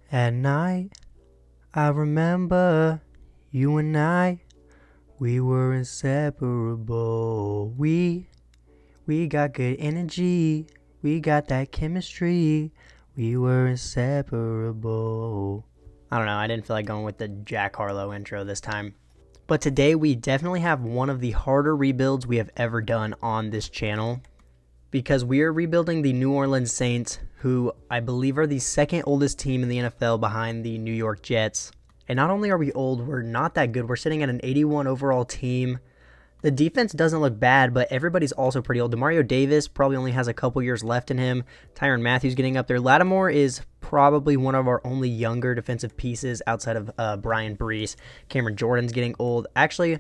At night, I remember you and we were inseparable. We got good energy, we got that chemistry, we were inseparable. I don't know, I didn't feel like going with the Jack Harlow intro this time. But today we definitely have one of the harder rebuilds we have ever done on this channel, because we are rebuilding the New Orleans Saints, who I believe are the second oldest team in the NFL behind the New York Jets. And not only are we old, we're not that good. We're sitting at an 81 overall team. The defense doesn't look bad, but everybody's also pretty old. Demario Davis probably only has a couple years left in him. Tyrann Mathieu getting up there. Lattimore is probably one of our only younger defensive pieces outside of Brian Brees. Cameron Jordan's getting old. Actually,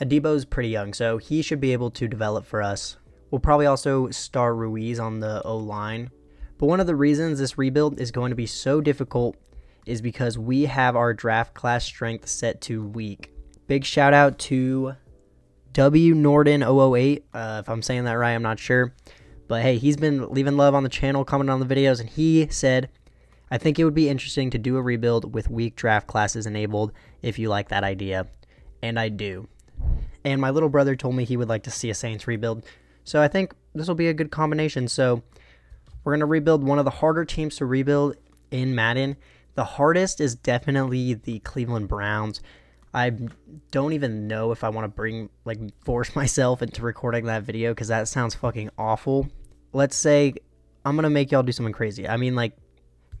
Adebo's pretty young, so he should be able to develop for us. We'll probably also start Ruiz on the O-line. But one of the reasons this rebuild is going to be so difficult is because we have our draft class strength set to weak. Big shout out to W Norden 008. If I'm saying that right, I'm not sure. But hey, he's been leaving love on the channel, commenting on the videos, and he said, I think it would be interesting to do a rebuild with weak draft classes enabled if you like that idea. And I do. And my little brother told me he would like to see a Saints rebuild. So I think this will be a good combination. So we're going to rebuild one of the harder teams to rebuild in Madden. The hardest is definitely the Cleveland Browns. I don't even know if I want to force myself into recording that video because that sounds fucking awful. Let's say I'm going to make y'all do something crazy. I mean,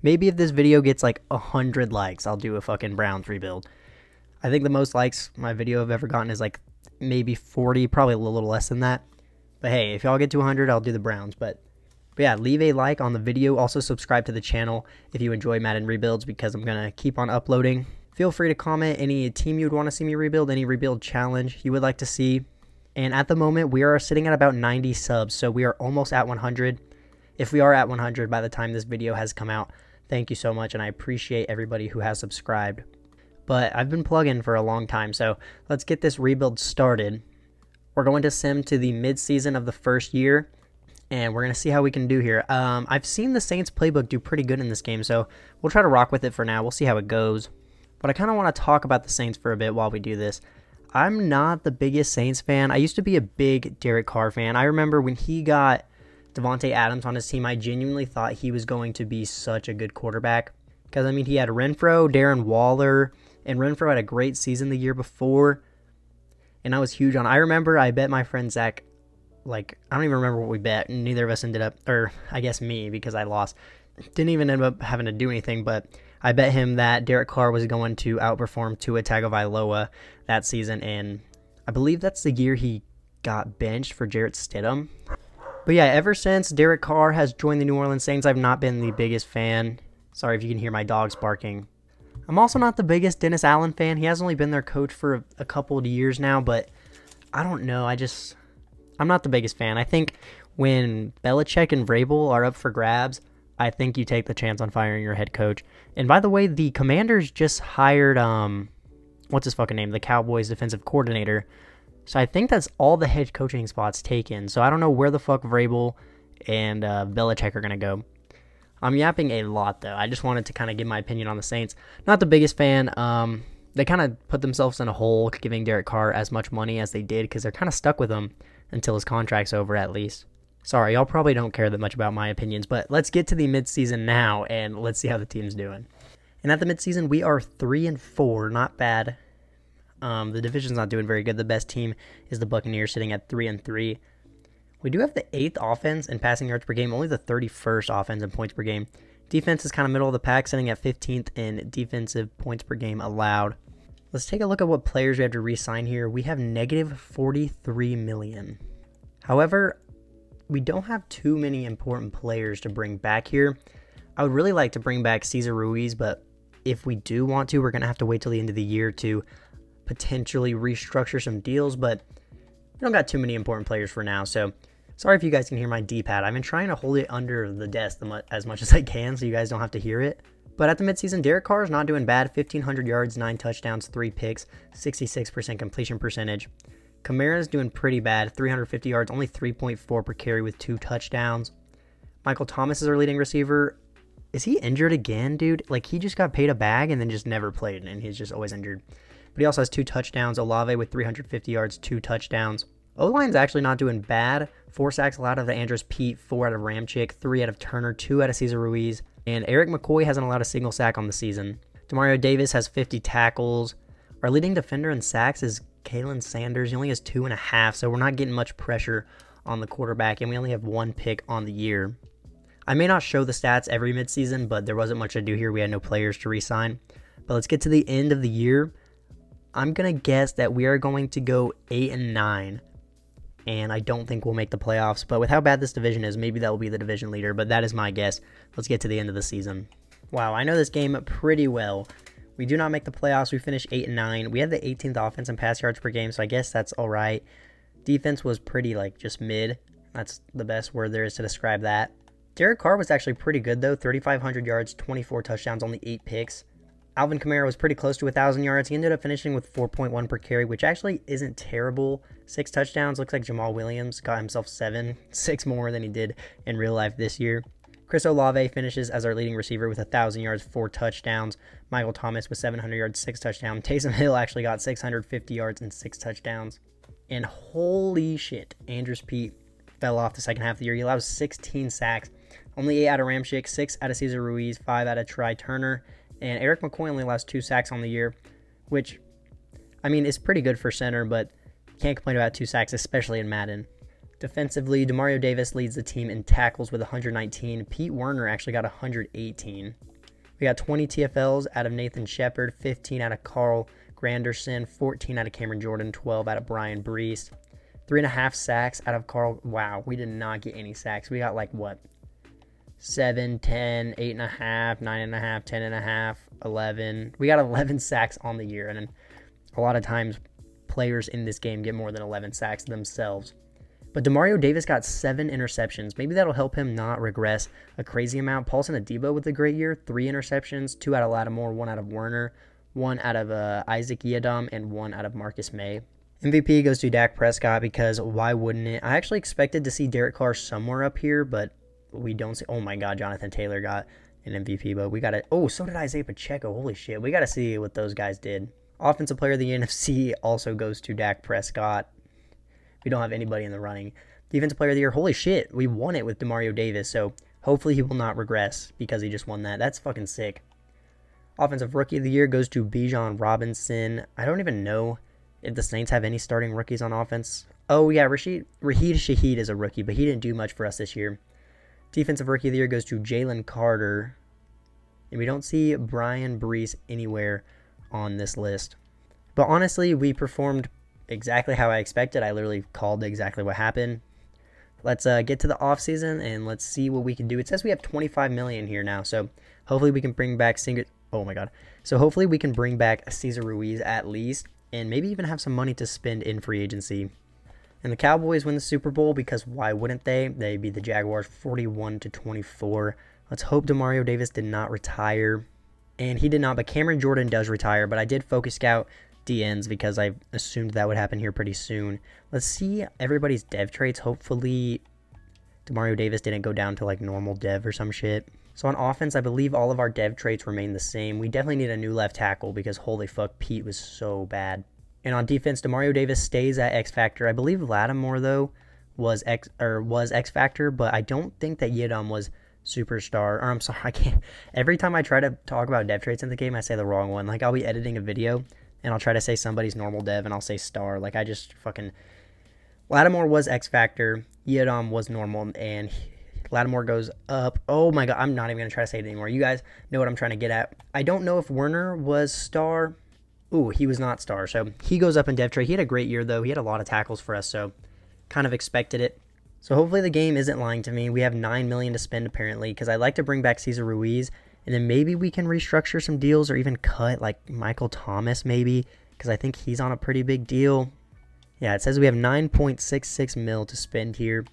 maybe if this video gets 100 likes, I'll do a fucking Browns rebuild. I think the most likes my video have ever gotten is maybe 40, probably a little less than that. But hey, if y'all get to 100, I'll do the Browns. But yeah, leave a like on the video. Also subscribe to the channel if you enjoy Madden rebuilds because I'm going to keep on uploading. Feel free to comment any team you would want to see me rebuild, any rebuild challenge you would like to see. And at the moment, we are sitting at about 90 subs, so we are almost at 100. If we are at 100 by the time this video has come out, thank you so much, and I appreciate everybody who has subscribed. But I've been plugging for a long time, so let's get this rebuild started. We're going to sim to the mid-season of the first year, and we're going to see how we can do here. I've seen the Saints playbook do pretty good in this game, so we'll try to rock with it for now. We'll see how it goes. But I kind of want to talk about the Saints for a bit while we do this. I'm not the biggest Saints fan. I used to be a big Derek Carr fan. I remember when he got Devontae Adams on his team, I genuinely thought he was going to be such a good quarterback. Because, I mean, he had Renfro, Darren Waller, and Renfro had a great season the year before. And I was huge on. I remember I bet my friend Zach, I don't even remember what we bet. Neither of us ended up, or I guess me, because I lost. Didn't even end up having to do anything, but I bet him that Derek Carr was going to outperform Tua Tagovailoa that season, and I believe that's the year he got benched for Jarrett Stidham. But yeah, ever since Derek Carr has joined the New Orleans Saints, I've not been the biggest fan. Sorry if you can hear my dogs barking. I'm also not the biggest Dennis Allen fan. He has only been their coach for a couple of years now, but I don't know. I'm not the biggest fan. I think when Belichick and Vrabel are up for grabs, I think you take the chance on firing your head coach. And by the way, the Commanders just hired, what's his fucking name? The Cowboys defensive coordinator. So I think that's all the head coaching spots taken. So I don't know where the fuck Vrabel and Belichick are going to go. I'm yapping a lot, though. I just wanted to kind of give my opinion on the Saints. Not the biggest fan. They kind of put themselves in a hole giving Derek Carr as much money as they did because they're kind of stuck with him until his contract's over at least. Sorry, y'all probably don't care that much about my opinions, but let's get to the midseason now, and let's see how the team's doing. And at the midseason, we are 3-4, not bad. The division's not doing very good. The best team is the Buccaneers, sitting at 3-3. We do have the 8th offense in passing yards per game, only the 31st offense in points per game. Defense is kind of middle of the pack, sitting at 15th in defensive points per game allowed. Let's take a look at what players we have to re-sign here. We have negative $43 million. However, we don't have too many important players to bring back here. I would really like to bring back Cesar Ruiz, but if we do want to, we're going to have to wait till the end of the year to potentially restructure some deals, but we don't got too many important players for now, so sorry if you guys can hear my D-pad. I've been trying to hold it under the desk as much as I can so you guys don't have to hear it. But at the midseason, Derek Carr is not doing bad. 1,500 yards, 9 touchdowns, 3 picks, 66% completion percentage. Kamara's doing pretty bad. 350 yards, only 3.4 per carry with 2 touchdowns. Michael Thomas is our leading receiver. Is he injured again, dude? Like, he just got paid a bag and then just never played, and he's just always injured. But he also has 2 touchdowns. Olave with 350 yards, 2 touchdowns. O-line's actually not doing bad. 4 sacks allowed out of Andrus Peat, 4 out of Ramchick, 3 out of Turner, 2 out of Cesar Ruiz. And Eric McCoy hasn't allowed a single sack on the season. Demario Davis has 50 tackles. Our leading defender in sacks is Kalen Sanders. He only has 2.5, so we're not getting much pressure on the quarterback, and we only have 1 pick on the year. I may not show the stats every midseason, but there wasn't much to do here. We had no players to re-sign. But let's get to the end of the year. I'm going to guess that we are going to go 8-9. And I don't think we'll make the playoffs. But with how bad this division is, maybe that will be the division leader. But that is my guess. Let's get to the end of the season. Wow, I know this game pretty well. We do not make the playoffs. We finished 8-9. We had the 18th offense in pass yards per game, so I guess that's all right. Defense was pretty, like, just mid. That's the best word there is to describe that. Derek Carr was actually pretty good, though. 3,500 yards, 24 touchdowns, only 8 picks. Alvin Kamara was pretty close to 1,000 yards. He ended up finishing with 4.1 per carry, which actually isn't terrible. 6 touchdowns. Looks like Jamal Williams got himself 7, 6 more than he did in real life this year. Chris Olave finishes as our leading receiver with 1,000 yards, 4 touchdowns. Michael Thomas with 700 yards, 6 touchdowns. Taysom Hill actually got 650 yards and 6 touchdowns. And holy shit, Andrus Peat fell off the second half of the year. He allows 16 sacks, only 8 out of Ramchick, 6 out of Cesar Ruiz, 5 out of Try Turner. And Eric McCoy only allows 2 sacks on the year, which, I mean, is pretty good for center, but can't complain about 2 sacks, especially in Madden. Defensively, Demario Davis leads the team in tackles with 119. Pete Werner actually got 118. We got 20 TFLs out of Nathan Shepard, 15 out of Carl Granderson, 14 out of Cameron Jordan, 12 out of Brian Brees. 3.5 sacks out of Carl. Wow, we did not get any sacks. We got like, what? 7, 10, 8.5, 9.5, 10.5, 11. We got 11 sacks on the year, and a lot of times players in this game get more than 11 sacks themselves. But Demario Davis got 7 interceptions. Maybe that'll help him not regress a crazy amount. Paulson Adebo with a great year. 3 interceptions, 2 out of Lattimore, 1 out of Werner, 1 out of Isaac Yiadom, and 1 out of Marcus May. MVP goes to Dak Prescott because why wouldn't it? I actually expected to see Derek Carr somewhere up here, but we don't see. Oh my God, Jonathan Taylor got an MVP, but we got it. Oh, so did Isaiah Pacheco. Holy shit. We got to see what those guys did. Offensive player of the NFC also goes to Dak Prescott. We don't have anybody in the running. Defensive player of the year, holy shit, we won it with Demario Davis, so hopefully he will not regress because he just won that. That's fucking sick. Offensive rookie of the year goes to Bijan Robinson. I don't even know if the Saints have any starting rookies on offense. Oh yeah, Rashid Shaheed is a rookie, but he didn't do much for us this year. Defensive rookie of the year goes to Jalen Carter. And we don't see Brian Brees anywhere on this list. But honestly, we performed exactly how I expected. I literally called exactly what happened. Let's get to the offseason and let's see what we can do. It says we have $25 million here now, so hopefully we can bring back So hopefully we can bring back Cesar Ruiz at least, and maybe even have some money to spend in free agency. And the Cowboys win the Super Bowl because why wouldn't they? They beat the Jaguars 41-24. Let's hope Demario Davis did not retire. And he did not, but Cameron Jordan does retire. But I did focus scout DNs because I assumed that would happen here pretty soon. Let's see everybody's dev traits. Hopefully Demario Davis didn't go down to like normal dev or some shit. So on offense, I believe all of our dev traits remain the same. We definitely need a new left tackle because holy fuck, Pete was so bad. And on defense, Demario Davis stays at X Factor. I believe Lattimore though was X Factor, but I don't think that Yiadom was Superstar. Or I'm sorry, I can't. Every time I try to talk about dev traits in the game, I say the wrong one. Like I'll be editing a video and I'll try to say somebody's normal dev and I'll say star. Like I just fucking. Lattimore was X Factor. Yiadom was normal, and Lattimore goes up. Oh my God, I'm not even gonna try to say it anymore. You guys know what I'm trying to get at. I don't know if Werner was star. Ooh, he was not star, so he goes up in dev trait. He had a great year, though. He had a lot of tackles for us, so kind of expected it. So hopefully the game isn't lying to me. We have $9 million to spend, apparently, because I'd like to bring back Cesar Ruiz, and then maybe we can restructure some deals or even cut, like, Michael Thomas, maybe, because I think he's on a pretty big deal. Yeah, it says we have $9.66 mil to spend here.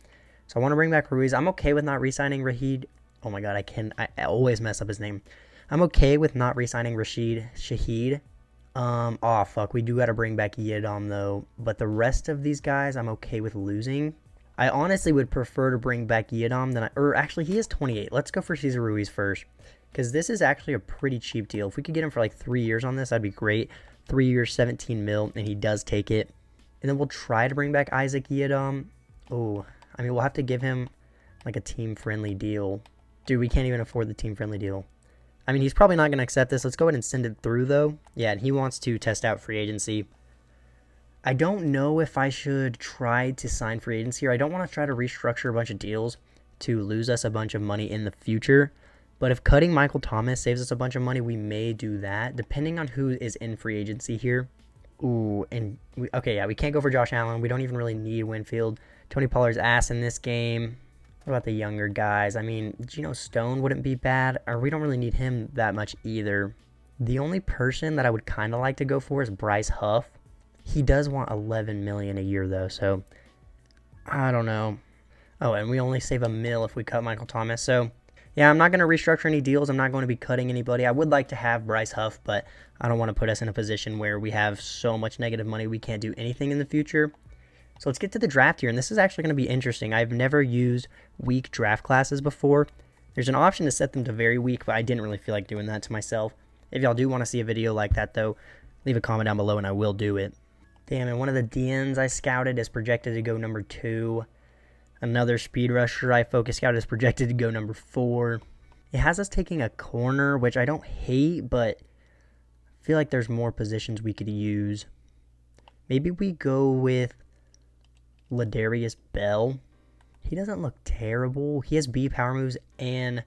So I want to bring back Ruiz. I'm okay with not re-signing Rahid. Oh, my God, I always mess up his name. I'm okay with not re-signing Rashid Shaheed. Fuck, we do got to bring back Yiadom, though. But the rest of these guys, I'm okay with losing. I honestly would prefer to bring back Yiadom than or actually he is 28. Let's go for Cesar Ruiz first, because this is actually a pretty cheap deal. If we could get him for like 3 years on this, that'd be great. 3 years, 17 mil, and he does take it. And then we'll try to bring back Isaac Yiadom. Oh, I mean, we'll have to give him like a team-friendly deal. Dude, we can't even afford the team-friendly deal. I mean, he's probably not going to accept this. Let's go ahead and send it through, though. Yeah, and he wants to test out free agency. I don't know if I should try to sign free agency here. I don't want to try to restructure a bunch of deals to lose us a bunch of money in the future. But if cutting Michael Thomas saves us a bunch of money, we may do that, depending on who is in free agency here. Ooh, and okay, yeah, we can't go for Josh Allen. We don't even really need Winfield. Tony Pollard's ass in this game. What about the younger guys? I mean, Geno Stone wouldn't be bad, or we don't really need him that much either. The only person that I would kind of like to go for is Bryce Huff. He does want $11 million a year, though, so I don't know. Oh, and we only save $1 million if we cut Michael Thomas, so yeah, I'm not going to restructure any deals. I'm not going to be cutting anybody. I would like to have Bryce Huff, but I don't want to put us in a position where we have so much negative money we can't do anything in the future. So let's get to the draft here, and this is actually going to be interesting. I've never used weak draft classes before. There's an option to set them to very weak, but I didn't really feel like doing that to myself. If y'all do want to see a video like that, though, leave a comment down below, and I will do it. Damn, and one of the DNs I scouted is projected to go number 2. Another speed rusher I focus scouted is projected to go number 4. It has us taking a corner, which I don't hate, but I feel like there's more positions we could use. Maybe we go with Ladarius Bell. He doesn't look terrible. He has B power moves and...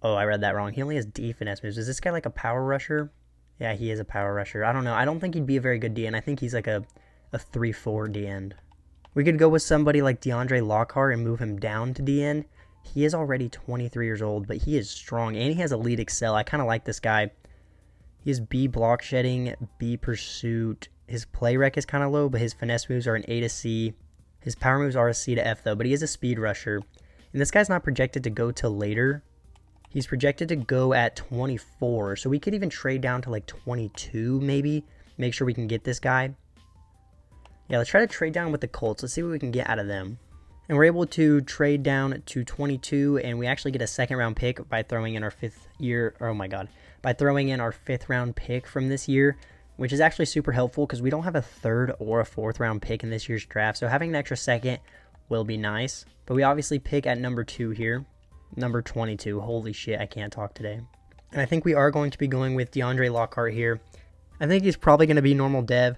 Oh, I read that wrong. He only has D finesse moves. Is this guy like a power rusher? Yeah, he is a power rusher. I don't know. I don't think he'd be a very good DN. I think he's like a 3-4 DN. We could go with somebody like DeAndre Lockhart and move him down to DN. He is already 23 years old, but he is strong, and he has elite excel. I kind of like this guy. He has B block shedding, B pursuit. His play rec is kind of low, but his finesse moves are an A to C. His power moves are a C to F, though, but he is a speed rusher. And this guy's not projected to go till later. He's projected to go at 24, so we could even trade down to like 22, maybe. Make sure we can get this guy. Yeah, let's try to trade down with the Colts. Let's see what we can get out of them. And we're able to trade down to 22, and we actually get a 2nd round pick by throwing in our 5th year. Oh my god. By throwing in our 5th round pick from this year, which is actually super helpful because we don't have a 3rd or a 4th round pick in this year's draft. So having an extra 2nd will be nice. But we obviously pick at number 2 here. Number 22. Holy shit, I can't talk today. And I think we are going to be going with DeAndre Lockhart here. I think he's probably going to be normal dev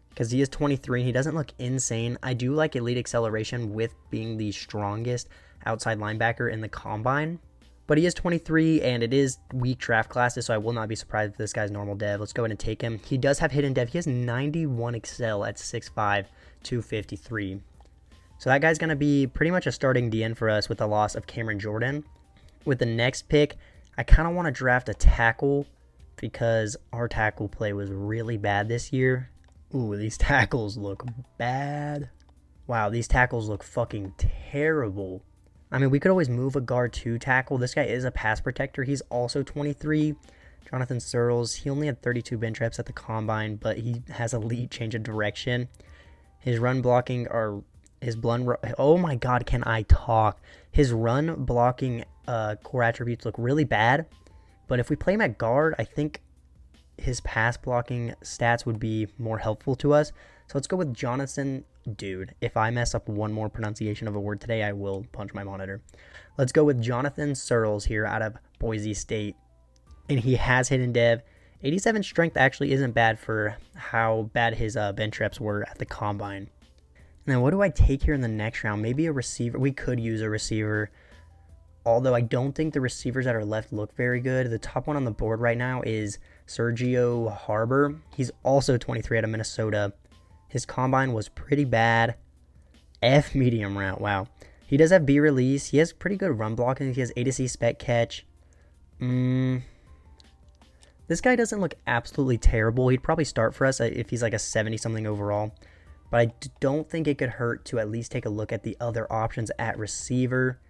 because he is 23 and he doesn't look insane. I do like elite acceleration with being the strongest outside linebacker in the combine. But he is 23, and it is weak draft classes, so I will not be surprised if this guy's normal dev. Let's go ahead and take him. He does have hidden dev. He has 91 excel at 6'5", 253. So that guy's going to be pretty much a starting DN for us with the loss of Cameron Jordan. With the next pick, I kind of want to draft a tackle because our tackle play was really bad this year. Ooh, these tackles look bad. Wow, these tackles look fucking terrible. I mean, we could always move a guard to tackle. This guy is a pass protector. He's also 23. Jonathan Searles, he only had 32 bench reps at the combine, but he has elite change of direction. His run blocking are... oh my god, can I talk? His run blocking core attributes look really bad, but if we play him at guard, I think his pass blocking stats would be more helpful to us. So let's go with Jonathan. Dude, if I mess up one more pronunciation of a word today, I will punch my monitor. Let's go with Jonathan Searles here out of Boise State. And he has hidden dev. 87 strength actually isn't bad for how bad his bench reps were at the combine. And then what do I take here in the next round? Maybe a receiver. We could use a receiver. Although I don't think the receivers that are left look very good. The top one on the board right now is Sergio Harbor. He's also 23 out of Minnesota. His combine was pretty bad. F medium route. Wow. He does have B release. He has pretty good run blocking. He has A to C spec catch. This guy doesn't look absolutely terrible. He'd probably start for us if he's like a 70-something overall. But I don't think it could hurt to at least take a look at the other options at receiver.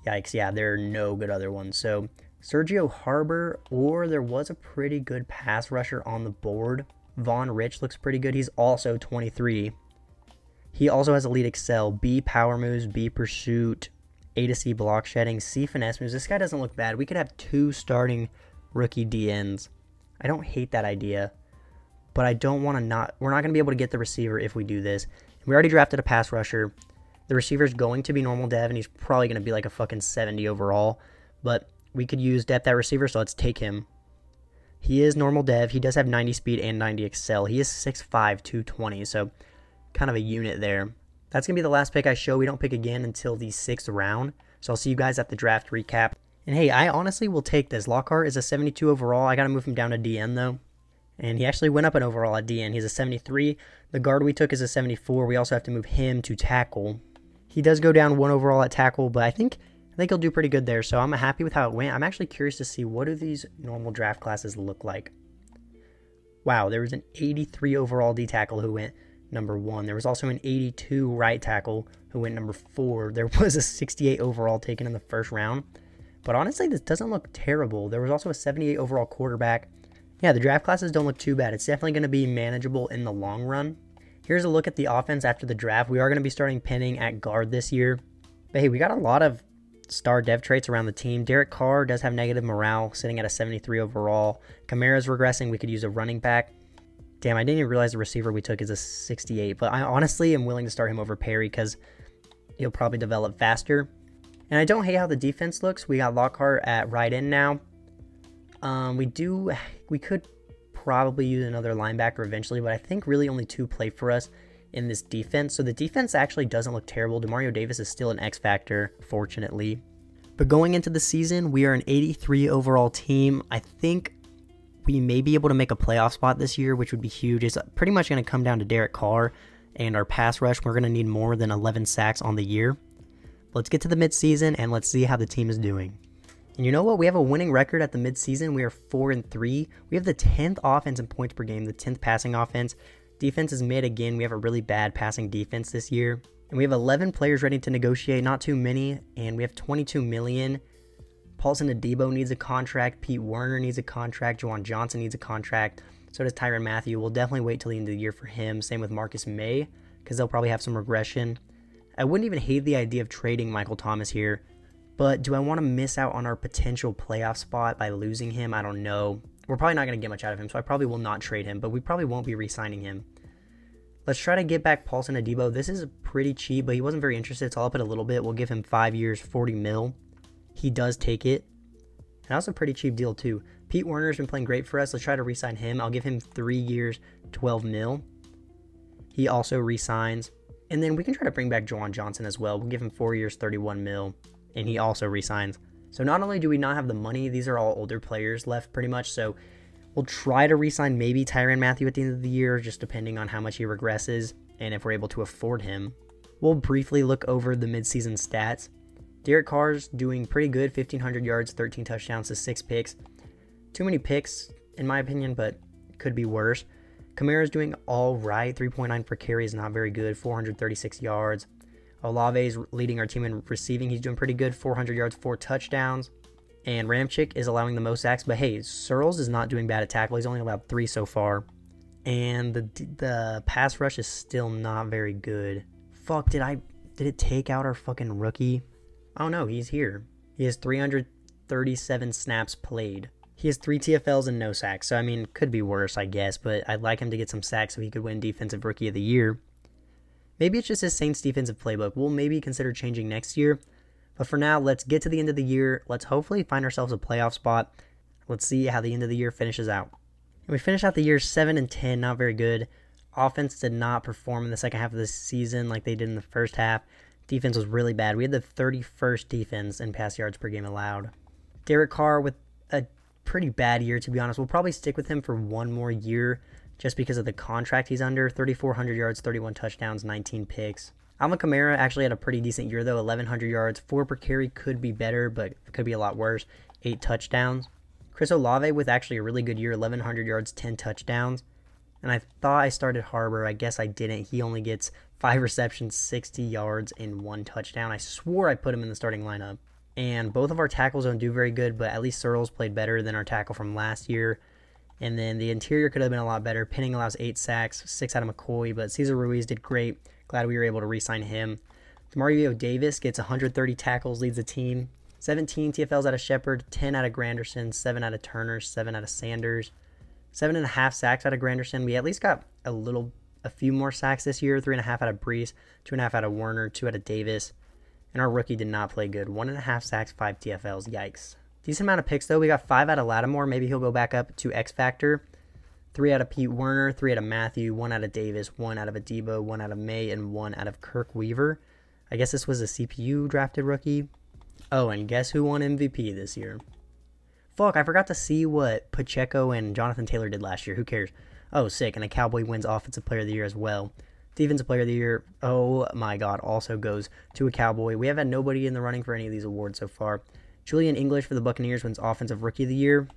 Yikes, yeah, there are no good other ones. So Sergio Harbor, or there was a pretty good pass rusher on the board. Vaughn Rich looks pretty good. He's also 23. He also has elite excel, B power moves, B pursuit, A to C block shedding, C finesse moves. This guy doesn't look bad. We could have 2 starting rookie DNs. I don't hate that idea, but I don't want to not. We're not going to be able to get the receiver if we do this. We already drafted a pass rusher. The receiver is going to be normal dev, and he's probably going to be like a fucking 70 overall, but we could use depth at receiver, so let's take him. He is normal dev. He does have 90 speed and 90 excel. He is 6'5", 220, so kind of a unit there. That's going to be the last pick I show. We don't pick again until the 6th round, so I'll see you guys at the draft recap. And hey, I honestly will take this. Lockhart is a 72 overall. I got to move him down to DN, though. And he actually went up an overall at DN. He's a 73. The guard we took is a 74. We also have to move him to tackle. He does go down 1 overall at tackle, but I think he'll do pretty good there. So I'm happy with how it went. I'm actually curious to see, what do these normal draft classes look like? Wow, there was an 83 overall D tackle who went number 1. There was also an 82 right tackle who went number 4. There was a 68 overall taken in the first round. But honestly, this doesn't look terrible. There was also a 78 overall quarterback. Yeah, the draft classes don't look too bad. It's definitely going to be manageable in the long run. Here's a look at the offense after the draft. We are going to be starting Penning at guard this year. But hey, we got a lot of star dev traits around the team. Derek Carr does have negative morale, sitting at a 73 overall. Kamara's regressing. We could use a running back. Damn, I didn't even realize the receiver we took is a 68. But I honestly am willing to start him over Perry because he'll probably develop faster. And I don't hate how the defense looks. We got Lockhart at right end now. We could probably use another linebacker eventually, but I think really only 2 play for us in this defense. So the defense actually doesn't look terrible. Demario Davis is still an X factor, fortunately. But going into the season, we are an 83 overall team. I think we may be able to make a playoff spot this year, which would be huge. It's pretty much going to come down to Derek Carr and our pass rush. We're going to need more than 11 sacks on the year. Let's get to the midseason and let's see how the team is doing. And you know what? We have a winning record at the midseason. We are 4-3. We have the 10th offense in points per game, the 10th passing offense. Defense is mid again. We have a really bad passing defense this year. And we have 11 players ready to negotiate, not too many. And we have 22 million. Paulson Adebo needs a contract. Pete Werner needs a contract. Juwan Johnson needs a contract. So does Tyrann Mathieu. We'll definitely wait till the end of the year for him. Same with Marcus May, because they'll probably have some regression. I wouldn't even hate the idea of trading Michael Thomas here. But do I want to miss out on our potential playoff spot by losing him? I don't know. We're probably not going to get much out of him, so I probably will not trade him, but we probably won't be re-signing him. Let's try to get back Paulson Adebo. This is pretty cheap, but he wasn't very interested, so I'll up it a little bit. We'll give him 5 years, 40 mil. He does take it. And that was a pretty cheap deal, too. Pete Werner's been playing great for us. Let's try to re-sign him. I'll give him 3 years, 12 mil. He also re-signs. And then we can try to bring back Juwan Johnson as well. We'll give him 4 years, 31 mil. And he also resigns. So not only do we not have the money, these are all older players left pretty much. So we'll try to resign maybe Tyrann Mathieu at the end of the year, just depending on how much he regresses and if we're able to afford him. We'll briefly look over the midseason stats. Derek Carr's doing pretty good, 1,500 yards, 13 touchdowns to 6 picks. Too many picks, in my opinion, but could be worse. Kamara's doing all right, 3.9 per carry is not very good, 436 yards. Olave's leading our team in receiving. He's doing pretty good, 400 yards, 4 touchdowns. And Ramchick is allowing the most sacks. But hey, Searles is not doing bad at tackle. He's only allowed 3 so far. And the pass rush is still not very good. Fuck, did it take out our fucking rookie? Oh no, he's here. He has 337 snaps played. He has 3 TFLs and no sacks. So, I mean, could be worse, I guess. But I'd like him to get some sacks so he could win Defensive Rookie of the Year. Maybe it's just his Saints defensive playbook. We'll maybe consider changing next year. But for now, let's get to the end of the year. Let's hopefully find ourselves a playoff spot. Let's see how the end of the year finishes out. And we finished out the year 7-10, not very good. Offense did not perform in the second half of the season like they did in the first half. Defense was really bad. We had the 31st defense in pass yards per game allowed. Derek Carr with a pretty bad year, to be honest. We'll probably stick with him for 1 more year, just because of the contract he's under. 3,400 yards, 31 touchdowns, 19 picks. Alvin Kamara actually had a pretty decent year, though. 1,100 yards, 4 per carry, could be better, but could be a lot worse. 8 touchdowns. Chris Olave with actually a really good year, 1,100 yards, 10 touchdowns. And I thought I started Harbor. I guess I didn't. He only gets 5 receptions, 60 yards, and 1 touchdown. I swore I put him in the starting lineup. And both of our tackles don't do very good, but at least Searles played better than our tackle from last year. And then the interior could have been a lot better. Penning allows 8 sacks, 6 out of McCoy, but Cesar Ruiz did great. Glad we were able to re-sign him. Demario Davis gets 130 tackles, leads the team. 17 TFLs out of Shepard, 10 out of Granderson, 7 out of Turner, 7 out of Sanders, 7.5 sacks out of Granderson. We at least got a few more sacks this year. 3.5 out of Brees, 2.5 out of Werner, 2 out of Davis. And our rookie did not play good. 1.5 sacks, 5 TFLs. Yikes. Decent amount of picks, though. We got 5 out of Lattimore. Maybe he'll go back up to X Factor. 3 out of Pete Werner, 3 out of Matthew, 1 out of Davis, 1 out of Adebo, 1 out of May, and 1 out of Kirk Weaver. I guess this was a CPU drafted rookie. Oh, and guess who won MVP this year? Fuck, I forgot to see what Pacheco and Jonathan Taylor did last year. Who cares? Oh, sick. And a Cowboy wins Offensive Player of the Year as well. Defensive Player of the Year, oh my god, also goes to a Cowboy. We have had nobody in the running for any of these awards so far. Julian English for the Buccaneers wins Offensive Rookie of the Year.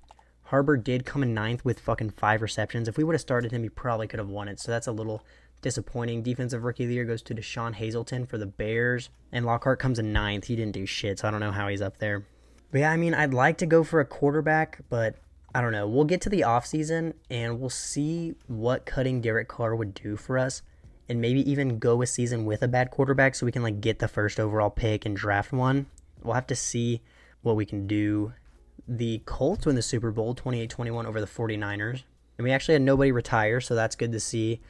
Harbor did come in 9th with fucking 5 receptions. If we would have started him, he probably could have won it. So that's a little disappointing. Defensive Rookie of the Year goes to Deshaun Hazelton for the Bears. And Lockhart comes in 9th. He didn't do shit, so I don't know how he's up there. But yeah, I mean, I'd like to go for a quarterback, but I don't know. We'll get to the offseason, and we'll see what cutting Derek Carr would do for us. And maybe even go a season with a bad quarterback so we can like get the first overall pick and draft one. We'll have to see what we can do. The Colts win the Super Bowl 28-21 over the 49ers. And we actually had nobody retire, so that's good to see.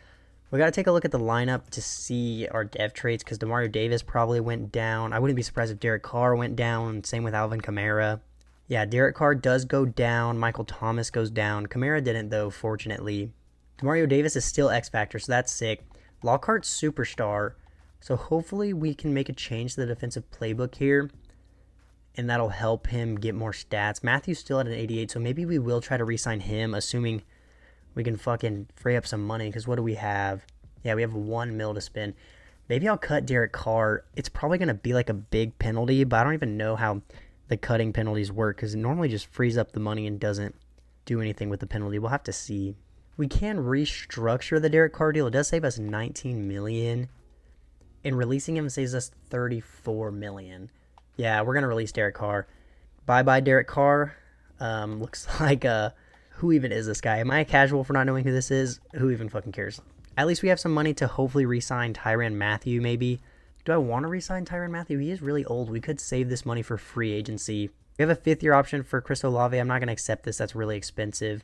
We got to take a look at the lineup to see our dev traits because Demario Davis probably went down. I wouldn't be surprised if Derek Carr went down. Same with Alvin Kamara. Yeah, Derek Carr does go down. Michael Thomas goes down. Kamara didn't, though, fortunately. Demario Davis is still X Factor, so that's sick. Lockhart's superstar, so hopefully we can make a change to the defensive playbook here, and that'll help him get more stats. Matthew's still at an 88, so maybe we will try to re-sign him, assuming we can fucking free up some money, because what do we have? Yeah, we have 1 mil to spend. Maybe I'll cut Derek Carr. It's probably going to be like a big penalty, but I don't even know how the cutting penalties work, because it normally just frees up the money and doesn't do anything with the penalty. We'll have to see. We can restructure the Derek Carr deal. It does save us $19 million. And releasing him saves us $34 million. Yeah, we're going to release Derek Carr. Bye-bye, Derek Carr. Looks like, who even is this guy? Am I a casual for not knowing who this is? Who even fucking cares? At least we have some money to hopefully re-sign Tyrann Mathieu, maybe. Do I want to re-sign Tyrann Mathieu? He is really old. We could save this money for free agency. We have a 5th-year option for Chris Olave. I'm not going to accept this. That's really expensive.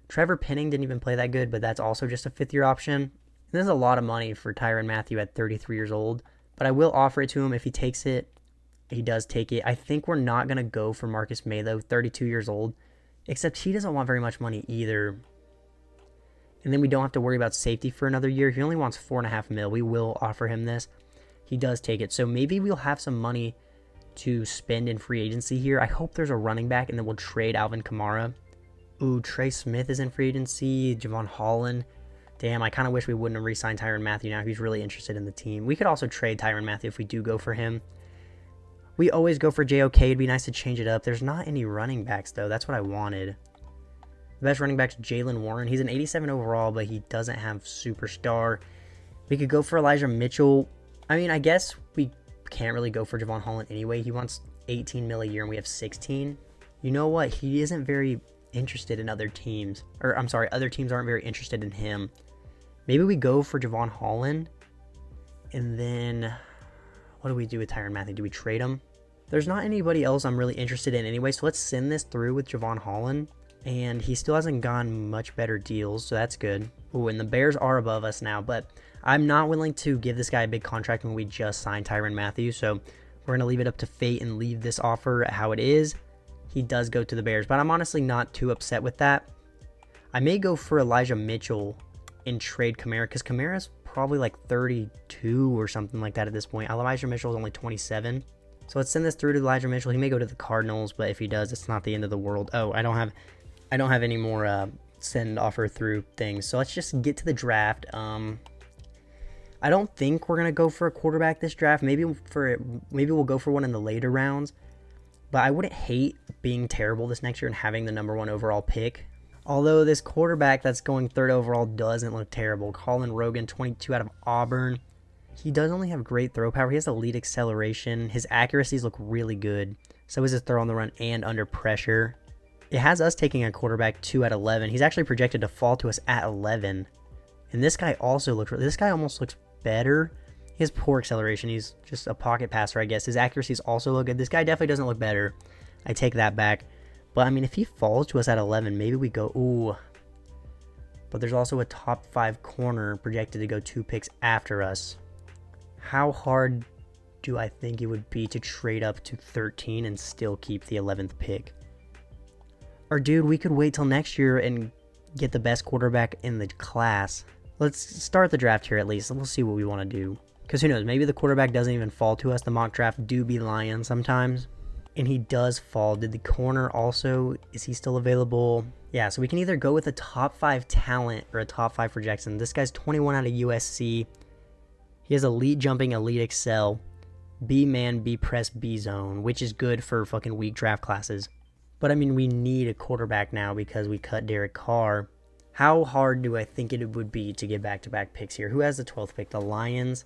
Trevor Penning didn't even play that good, but that's also just a 5th-year option. And this is a lot of money for Tyrann Mathieu at 33 years old. But I will offer it to him if he takes it. He does take it. I think we're not going to go for Marcus May, though, 32 years old. Except he doesn't want very much money either. And then we don't have to worry about safety for another year. He only wants $4.5 million. We will offer him this. He does take it. So maybe we'll have some money to spend in free agency here. I hope there's a running back, and then we'll trade Alvin Kamara. Ooh, Trey Smith is in free agency. Javon Holland. Damn, I kind of wish we wouldn't have re-signed Tyrann Mathieu now. He's really interested in the team. We could also trade Tyrann Mathieu if we do go for him. We always go for JOK. It'd be nice to change it up. There's not any running backs, though. That's what I wanted. The best running back's Jalen Warren. He's an 87 overall, but he doesn't have superstar. We could go for Elijah Mitchell. I mean, I guess we can't really go for Javon Holland anyway. He wants 18 mil a year, and we have 16. You know what? He isn't very interested in other teams. Or, I'm sorry, other teams aren't very interested in him. Maybe we go for Javon Holland. And then, what do we do with Tyrann Mathieu? Do we trade him? There's not anybody else I'm really interested in anyway, so let's send this through with Javon Holland. And he still hasn't gone much better deals, so that's good. Ooh, and the Bears are above us now, but I'm not willing to give this guy a big contract when we just signed Tyrann Mathieu, so we're going to leave it up to fate and leave this offer how it is. He does go to the Bears, but I'm honestly not too upset with that. I may go for Elijah Mitchell and trade Kamara, because Kamara's probably like 32 or something like that at this point. Elijah Mitchell is only 27. So let's send this through to Elijah Mitchell. He may go to the Cardinals, but if he does, it's not the end of the world. Oh, I don't have any more send offer through things. So let's just get to the draft. I don't think we're gonna go for a quarterback this draft. Maybe we'll go for one in the later rounds. But I wouldn't hate being terrible this next year and having the #1 overall pick. Although this quarterback that's going 3rd overall doesn't look terrible. Colin Rogan, 22 out of Auburn. He does only have great throw power. He has elite acceleration. His accuracies look really good. So is his throw on the run and under pressure. It has us taking a quarterback 2 at 11. He's actually projected to fall to us at 11. And this guy also looks... This guy almost looks better He has poor acceleration. He's just a pocket passer, I guess. His accuracies also look good. This guy definitely doesn't look better. I take that back. But, I mean, if he falls to us at 11, maybe we go, ooh. But there's also a top 5 corner projected to go 2 picks after us. How hard do I think it would be to trade up to 13 and still keep the 11th pick? Or, dude, we could wait till next year and get the best quarterback in the class. Let's start the draft here at least. We'll see what we want to do. Because who knows, maybe the quarterback doesn't even fall to us. The mock draft do be lying sometimes. And he does fall. Did the corner also, is he still available? Yeah, so we can either go with a top 5 talent or a top 5 projection. This guy's 21 out of USC. He has elite jumping, elite excel, B-man, B-press, B-zone, which is good for fucking weak draft classes. But I mean, we need a quarterback now because we cut Derek Carr. How hard do I think it would be to get back-to-back picks here? Who has the 12th pick? The Lions.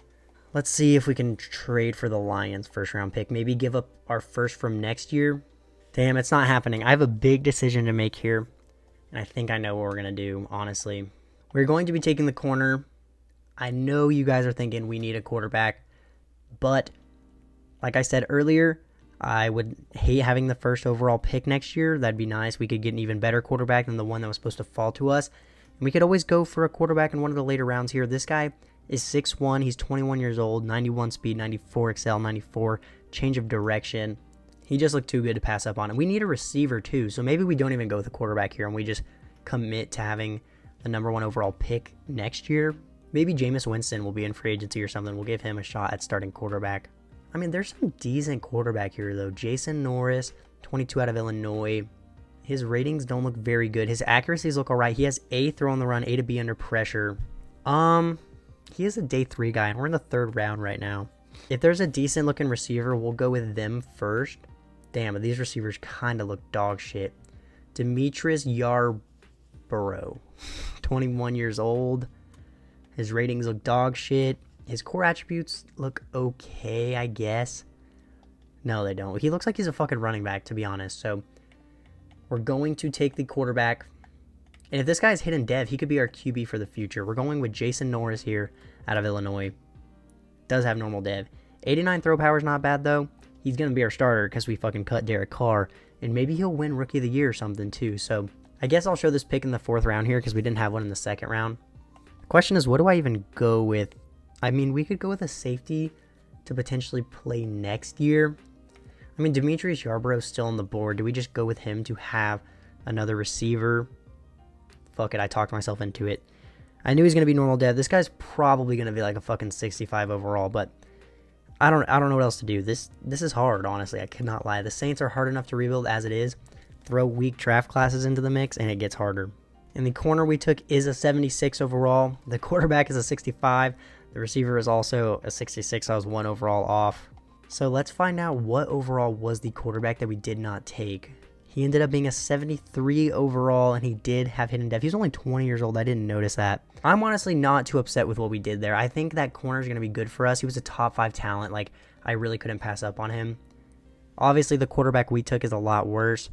Let's see if we can trade for the Lions first round pick. Maybe give up our first from next year. Damn, it's not happening. I have a big decision to make here. And I think I know what we're going to do, honestly. We're going to be taking the corner. I know you guys are thinking we need a quarterback. But, like I said earlier, I would hate having the first overall pick next year. That'd be nice. We could get an even better quarterback than the one that was supposed to fall to us. And we could always go for a quarterback in one of the later rounds here. This guy is 6'1". He's 21 years old, 91 speed, 94 excel, 94 change of direction. He just looked too good to pass up on. And we need a receiver too, so maybe we don't even go with a quarterback here and we just commit to having the #1 overall pick next year. Maybe Jameis Winston will be in free agency or something. We'll give him a shot at starting quarterback. I mean, there's some decent quarterback here though. Jason Norris, 22 out of Illinois. His ratings don't look very good. His accuracies look alright. He has A, throw on the run, A to B under pressure. He is a day 3 guy, and we're in the 3rd round right now. If there's a decent looking receiver, we'll go with them first. Damn, but these receivers kind of look dog shit. Demetrius Yarborough, 21 years old. His ratings look dog shit. His core attributes look okay, I guess. No, they don't. He looks like he's a fucking running back, to be honest. So, we're going to take the quarterback. And if this guy's hidden dev, he could be our QB for the future. We're going with Jason Norris here out of Illinois. Does have normal dev. 89 throw power is not bad, though. He's going to be our starter because we fucking cut Derek Carr. And maybe he'll win Rookie of the Year or something, too. So, I guess I'll show this pick in the 4th round here because we didn't have one in the 2nd round. The question is, what do I even go with? I mean, we could go with a safety to potentially play next year. I mean, Demetrius Yarborough is still on the board. Do we just go with him to have another receiver? Fuck it, I talked myself into it. I knew he's going to be normal dev. This guy's probably going to be like a fucking 65 overall, but I don't know what else to do. This is hard, honestly. I cannot lie. The Saints are hard enough to rebuild as it is. Throw weak draft classes into the mix, and it gets harder. And the corner we took is a 76 overall. The quarterback is a 65. The receiver is also a 66. I was 1 overall off. So let's find out what overall was the quarterback that we did not take. He ended up being a 73 overall, and he did have hidden dev. He's only 20 years old. I didn't notice that. I'm honestly not too upset with what we did there. I think that corner is going to be good for us. He was a top 5 talent. Like, I really couldn't pass up on him. Obviously, the quarterback we took is a lot worse,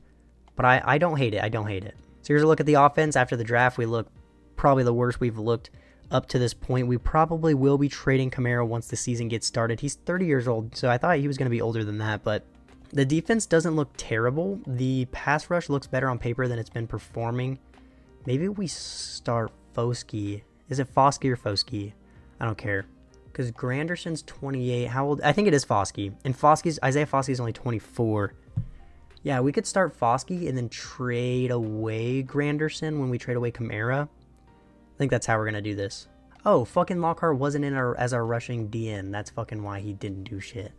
but I don't hate it. I don't hate it. So here's a look at the offense. After the draft, we look probably the worst we've looked up to this point. We probably will be trading Kamara once the season gets started. He's 30 years old, so I thought he was going to be older than that, but the defense doesn't look terrible. The pass rush looks better on paper than it's been performing. Maybe we start Foskey. Is it Foskey or Foskey? I don't care. Because Granderson's 28. How old? I think it is Foskey. And Isaiah Foskey's only 24. Yeah, we could start Foskey and then trade away Granderson when we trade away Kamara. I think that's how we're going to do this. Oh, fucking Lockhart wasn't in as our rushing DN. That's fucking why he didn't do shit.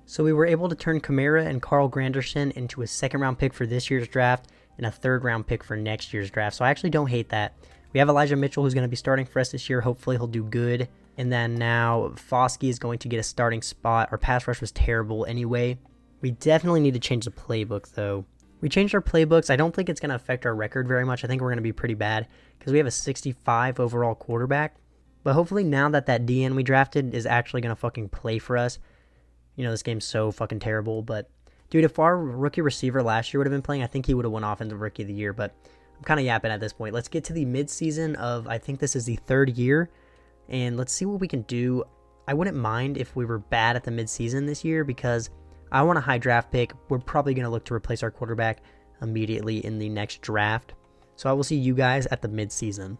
So we were able to turn Kamara and Carl Granderson into a 2nd round pick for this year's draft and a 3rd round pick for next year's draft. So I actually don't hate that. We have Elijah Mitchell who's going to be starting for us this year. Hopefully he'll do good. And then now Foskey is going to get a starting spot. Our pass rush was terrible anyway. We definitely need to change the playbook though. We changed our playbooks. I don't think it's going to affect our record very much. I think we're going to be pretty bad because we have a 65 overall quarterback. But hopefully now that DN we drafted is actually going to fucking play for us. You know, this game's so fucking terrible, but dude, if our rookie receiver last year would have been playing, I think he would have went off into Rookie of the Year, but I'm kind of yapping at this point. Let's get to the mid-season of, I think this is the 3rd year, and let's see what we can do. I wouldn't mind if we were bad at the midseason this year because I want a high draft pick. We're probably going to look to replace our quarterback immediately in the next draft. So I will see you guys at the midseason.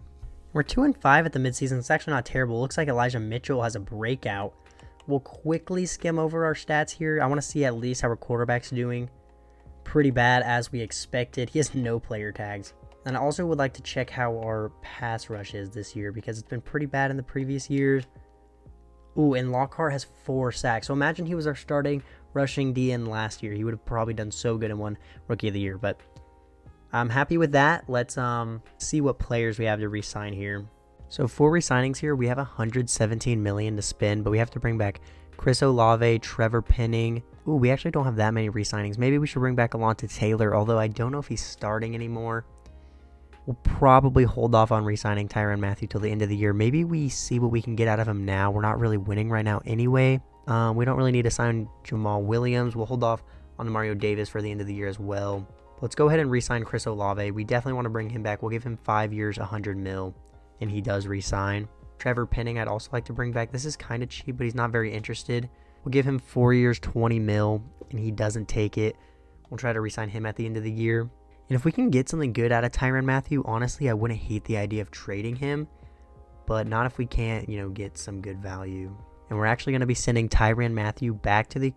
We're 2-5 at the midseason. It's actually not terrible. It looks like Elijah Mitchell has a breakout. We'll quickly skim over our stats here. I want to see at least how our quarterback's doing. Pretty bad as we expected. He has no player tags. And I also would like to check how our pass rush is this year because it's been pretty bad in the previous years. Ooh, and Lockhart has 4 sacks. So imagine he was our starting rushing DN last year. He would have probably done so good and won Rookie of the Year. But I'm happy with that. Let's see what players we have to re-sign here. So for re-signings here, we have $117 million to spend, but we have to bring back Chris Olave, Trevor Penning. Ooh, we actually don't have that many re-signings. Maybe we should bring back Alontae Taylor, although I don't know if he's starting anymore. We'll probably hold off on re-signing Tyrann Mathieu till the end of the year. Maybe we see what we can get out of him now. We're not really winning right now anyway. We don't really need to sign Jamal Williams. We'll hold off on Mario Davis for the end of the year as well. Let's go ahead and re-sign Chris Olave. We definitely want to bring him back. We'll give him 5 years, $100 mil, and he does re-sign. Trevor Penning, I'd also like to bring back. This is kind of cheap, but he's not very interested. We'll give him 4 years, $20 mil, and he doesn't take it. We'll try to re-sign him at the end of the year. And if we can get something good out of Tyrann Mathieu, honestly, I wouldn't hate the idea of trading him, but not if we can't, get some good value. And we're actually going to be sending Tyrann Mathieu back to the...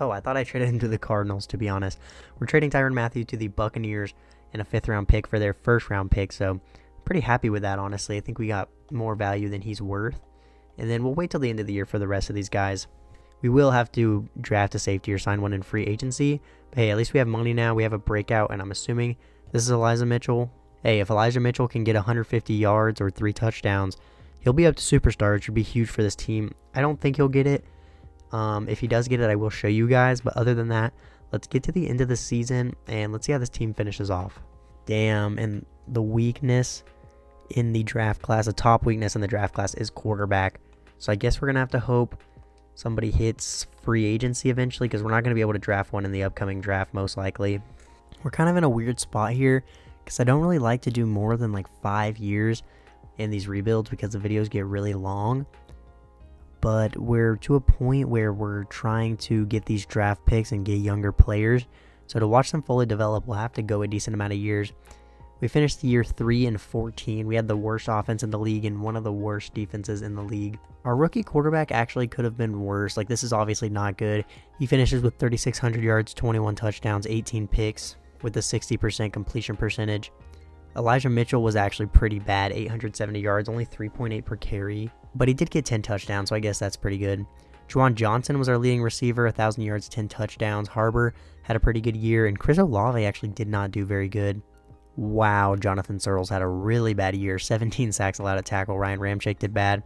Oh, I thought I traded him to the Cardinals, to be honest. We're trading Tyrann Mathieu to the Buccaneers and a 5th-round pick for their 1st-round pick, so pretty happy with that, honestly. I think we got more value than he's worth. And then we'll wait till the end of the year for the rest of these guys. We will have to draft a safety or sign one in free agency. But hey, at least we have money now. We have a breakout, and I'm assuming this is Elijah Mitchell. Hey, if Elijah Mitchell can get 150 yards or 3 touchdowns, he'll be up to superstar, which would be huge for this team. I don't think he'll get it. If he does get it, I will show you guys. But other than that, let's get to the end of the season, and let's see how this team finishes off. Damn, and the weakness in the draft class, the top weakness in the draft class is quarterback. So I guess we're going to have to hope somebody hits free agency eventually because we're not going to be able to draft one in the upcoming draft most likely. We're kind of in a weird spot here because I don't really like to do more than like 5 years in these rebuilds because the videos get really long. But we're to a point where we're trying to get these draft picks and get younger players. So to watch them fully develop, we'll have to go a decent amount of years. We finished the year 3-14. We had the worst offense in the league and one of the worst defenses in the league. Our rookie quarterback actually could have been worse. Like, this is obviously not good. He finishes with 3,600 yards, 21 touchdowns, 18 picks with a 60% completion percentage. Elijah Mitchell was actually pretty bad, 870 yards, only 3.8 per carry. But he did get 10 touchdowns, so I guess that's pretty good. Juwan Johnson was our leading receiver, 1,000 yards, 10 touchdowns. Harbor had a pretty good year, and Chris Olave actually did not do very good. Wow, Jonathan Searles had a really bad year. 17 sacks allowed at tackle. Ryan Ramczyk did bad.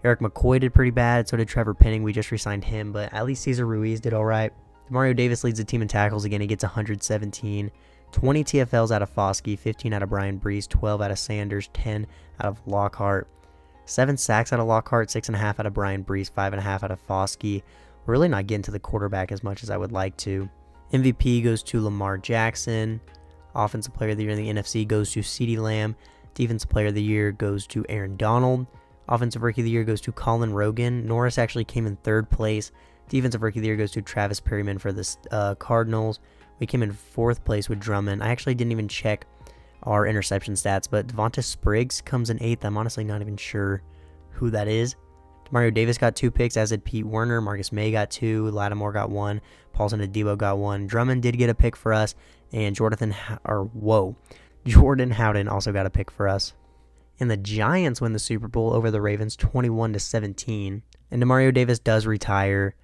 Eric McCoy did pretty bad. So did Trevor Penning. We just re-signed him, but at least Cesar Ruiz did all right. Mario Davis leads the team in tackles again. He gets 117. 20 TFLs out of Foskey, 15 out of Brian Breeze, 12 out of Sanders, 10 out of Lockhart. 7 sacks out of Lockhart, 6.5 out of Brian Breeze, 5.5 out of Foskey. We're really not getting to the quarterback as much as I would like to. MVP goes to Lamar Jackson. Offensive Player of the Year in the NFC goes to CeeDee Lamb. Defensive Player of the Year goes to Aaron Donald. Offensive Rookie of the Year goes to Colin Rogan. Norris actually came in 3rd place. Defensive Rookie of the Year goes to Travis Perryman for the Cardinals. We came in 4th place with Drummond. I actually didn't even check our interception stats, but Devonta Spriggs comes in 8th. I'm honestly not even sure who that is. Mario Davis got 2 picks, as did Pete Werner. Marcus May got 2. Lattimore got 1. Paulson Adebo got 1. Drummond did get a pick for us. And Jordan Howden also got a pick for us. And the Giants win the Super Bowl over the Ravens 21-17. And Demario Davis does retire,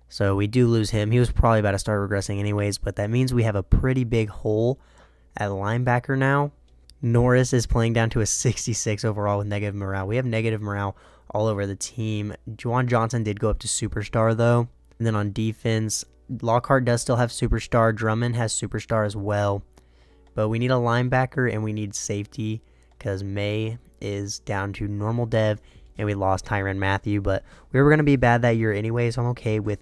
so we do lose him. He was probably about to start regressing anyways, but that means we have a pretty big hole at linebacker now. Norris is playing down to a 66 overall with negative morale. We have negative morale all over the team. Juwan Johnson did go up to superstar though. And then on defense, Lockhart does still have superstar. Drummond has superstar as well. But we need a linebacker and we need safety because May is down to normal dev and we lost Tyrann Mathieu. But we were going to be bad that year anyway, so I'm okay with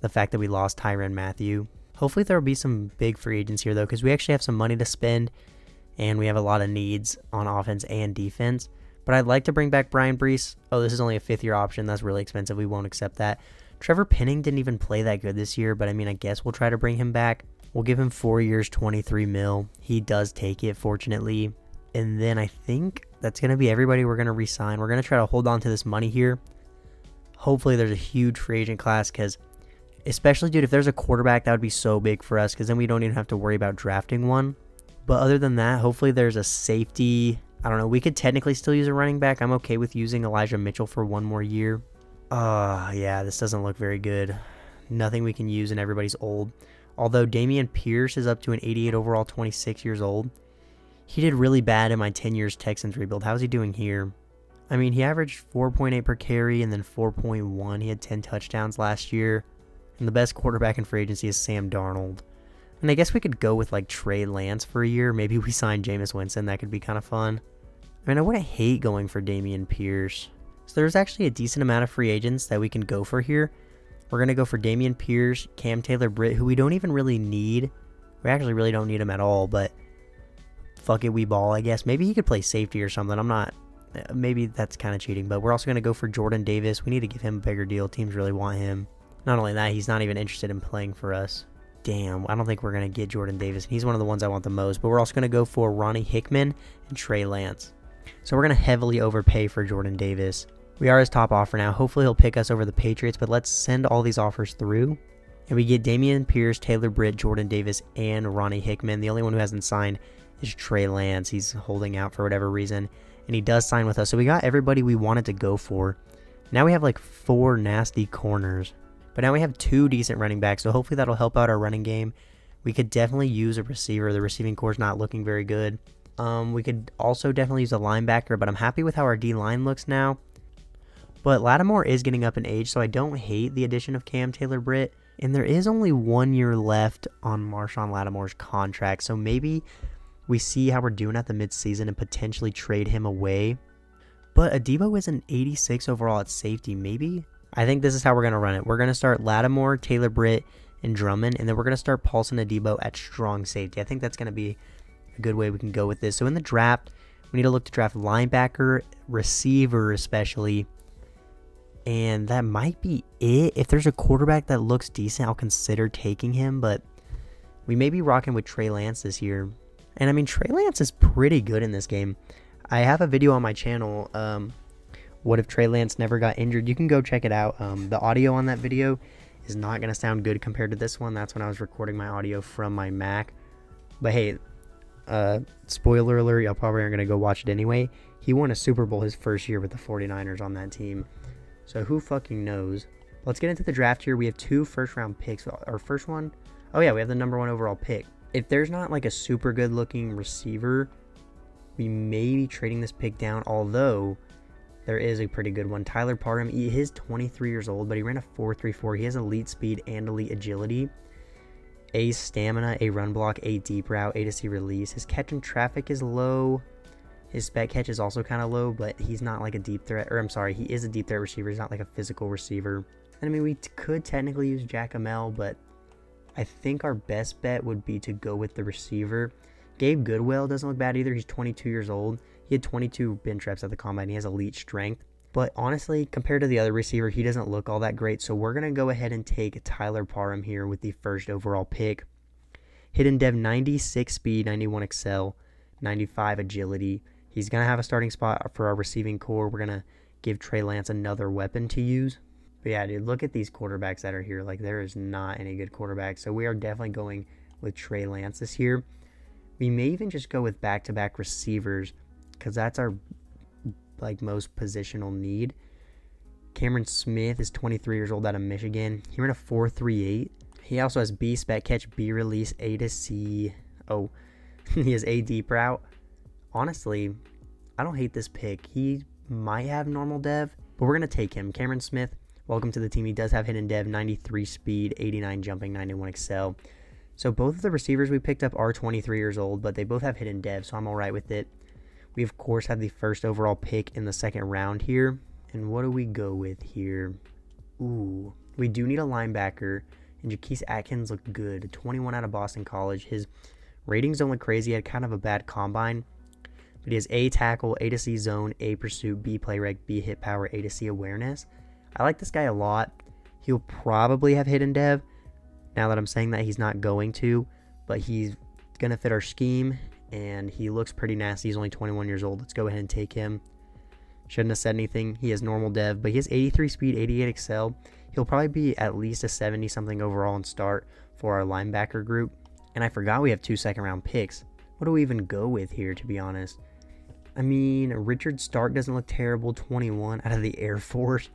the fact that we lost Tyrann Mathieu. Hopefully there will be some big free agents here though, because we actually have some money to spend and we have a lot of needs on offense and defense. But I'd like to bring back Brian Brees. Oh, this is only a 5th-year option. That's really expensive. We won't accept that. Trevor Penning didn't even play that good this year, but I mean, I guess we'll try to bring him back. We'll give him 4 years, 23 mil. He does take it, fortunately. And then I think that's going to be everybody we're going to re-sign. We're going to try to hold on to this money here. Hopefully there's a huge free agent class because, especially, dude, if there's a quarterback, that would be so big for us because then we don't even have to worry about drafting one. But other than that, hopefully there's a safety. I don't know. We could technically still use a running back. I'm okay with using Elijah Mitchell for 1 more year. Yeah, this doesn't look very good. Nothing we can use and everybody's old. Although Dameon Pierce is up to an 88 overall, 26 years old. He did really bad in my 10 years Texans rebuild. How's he doing here? I mean, he averaged 4.8 per carry and then 4.1. He had 10 touchdowns last year. And the best quarterback in free agency is Sam Darnold. And I guess we could go with like Trey Lance for a year. Maybe we sign Jameis Winston. That could be kind of fun. I mean, I wouldn't hate going for Dameon Pierce. So there's actually a decent amount of free agents that we can go for here. We're going to go for Dameon Pierce, Cam Taylor-Britt, who we don't even really need. We actually really don't need him at all, but fuck it, we ball, I guess. Maybe he could play safety or something. I'm not... Maybe that's kind of cheating, but we're also going to go for Jordan Davis. We need to give him a bigger deal. Teams really want him. Not only that, he's not even interested in playing for us. Damn, I don't think we're going to get Jordan Davis. He's one of the ones I want the most, but we're also going to go for Ronnie Hickman and Trey Lance. So we're going to heavily overpay for Jordan Davis. We are his top offer now. Hopefully he'll pick us over the Patriots, but let's send all these offers through. And we get Dameon Pierce, Taylor-Britt, Jordan Davis, and Ronnie Hickman. The only one who hasn't signed is Trey Lance. He's holding out for whatever reason. And he does sign with us. So we got everybody we wanted to go for. Now we have like 4 nasty corners. But now we have 2 decent running backs. So hopefully that'll help out our running game. We could definitely use a receiver. The receiving core is not looking very good. We could also definitely use a linebacker. But I'm happy with how our D-line looks now. But Lattimore is getting up in age. So I don't hate the addition of Cam Taylor-Britt. And there is only 1 year left on Marshawn Lattimore's contract. So maybe we see how we're doing at the midseason and potentially trade him away. But Adebo is an 86 overall at safety. Maybe? I think this is how we're going to run it. We're going to start Lattimore, Taylor-Britt, and Drummond. And then we're going to start Paulson Adebo at strong safety. I think that's going to be a good way we can go with this. So in the draft, we need to look to draft linebacker, receiver especially. And that might be it. If there's a quarterback that looks decent, I'll consider taking him. But we may be rocking with Trey Lance this year. And I mean, Trey Lance is pretty good in this game. I have a video on my channel, what if Trey Lance never got injured? You can go check it out. The audio on that video is not going to sound good compared to this one. That's when I was recording my audio from my Mac. But hey, spoiler alert, y'all probably aren't going to go watch it anyway. He won a Super Bowl his first year with the 49ers on that team. So who fucking knows? Let's get into the draft here. We have 2 first-round picks. Our first one, oh yeah, we have the number 1 overall pick. If there's not like a super good-looking receiver, we may be trading this pick down, although there is a pretty good one. Tyler Parham, he is 23 years old, but he ran a 4.34. He has elite speed and elite agility. A stamina, a run block, a deep route, A to C release. His catch in traffic is low. His spec catch is also kind of low, but he's not like a deep threat. Or I'm sorry, he is a deep threat receiver. He's not like a physical receiver. And I mean, we could technically use Jack Amell, but I think our best bet would be to go with the receiver. Gabe Goodwill doesn't look bad either. He's 22 years old. He had 22 bench reps at the combine. He has elite strength. But honestly, compared to the other receiver, he doesn't look all that great. So we're going to go ahead and take Tyler Parham here with the first overall pick. Hidden Dev, 96 speed, 91 excel, 95 agility. He's going to have a starting spot for our receiving core. We're going to give Trey Lance another weapon to use. But yeah, dude, look at these quarterbacks that are here. Like, there is not any good quarterbacks. So we are definitely going with Trey Lance this year. We may even just go with back-to-back receivers because that's our like most positional need. Cameron Smith is 23 years old out of Michigan. He ran a 4.38. He also has B spec catch, B release, A to C. Oh, he has A deep route. Honestly, I don't hate this pick. He might have normal dev, but we're going to take him. Cameron Smith, welcome to the team. He does have hidden dev, 93 speed, 89 jumping, 91 excel. So both of the receivers we picked up are 23 years old, but they both have hidden dev, so I'm all right with it. We, of course, have the first overall pick in the second round here. And what do we go with here? Ooh, we do need a linebacker. And Jaquise Atkins looked good. 21 out of Boston College. His ratings don't look crazy. He had kind of a bad combine. But he has A tackle, A to C zone, A pursuit, B play rec, B hit power, A to C awareness. I like this guy a lot. He'll probably have hidden dev. Now that I'm saying that, he's not going to, but he's going to fit our scheme, and he looks pretty nasty. He's only 21 years old. Let's go ahead and take him. Shouldn't have said anything. He has normal dev, but he has 83 speed, 88 excel. He'll probably be at least a 70-something overall and start for our linebacker group. And I forgot we have 2 second-round picks. What do we even go with here, to be honest? I mean, Richard Stark doesn't look terrible. 21 out of the Air Force.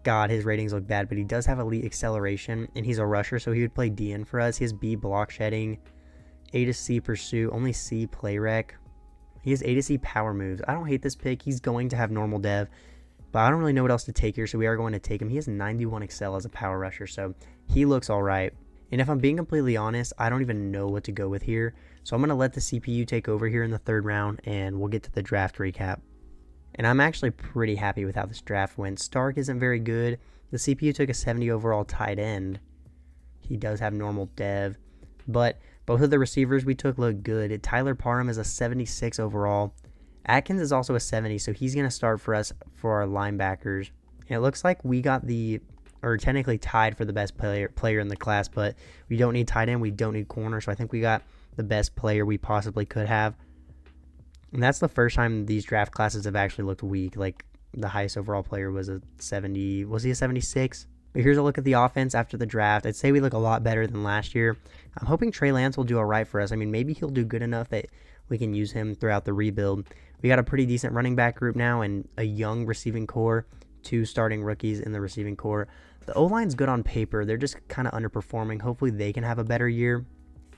God, his ratings look bad, but he does have elite acceleration, and he's a rusher, so he would play DN for us. He has B block shedding, A to C pursuit, only C play rec. He has A to C power moves. I don't hate this pick. He's going to have normal dev, but I don't really know what else to take here, so we are going to take him. He has 91 excel as a power rusher, so he looks all right. And if I'm being completely honest, I don't even know what to go with here, so I'm going to let the CPU take over here in the 3rd round, and we'll get to the draft recap. And I'm actually pretty happy with how this draft went. Stark isn't very good. The CPU took a 70 overall tight end. He does have normal dev. But both of the receivers we took look good. Tyler Parham is a 76 overall. Atkins is also a 70, so he's going to start for us for our linebackers. And it looks like we got or technically tied for the best player in the class, but we don't need tight end, we don't need corner, so I think we got the best player we possibly could have. And that's the first time these draft classes have actually looked weak. Like, the highest overall player was a 70. Was he a 76? But here's a look at the offense after the draft. I'd say we look a lot better than last year. I'm hoping Trey Lance will do all right for us. I mean, maybe he'll do good enough that we can use him throughout the rebuild. We got a pretty decent running back group now and a young receiving core. 2 starting rookies in the receiving core. The O-line's good on paper. They're just kind of underperforming. Hopefully they can have a better year.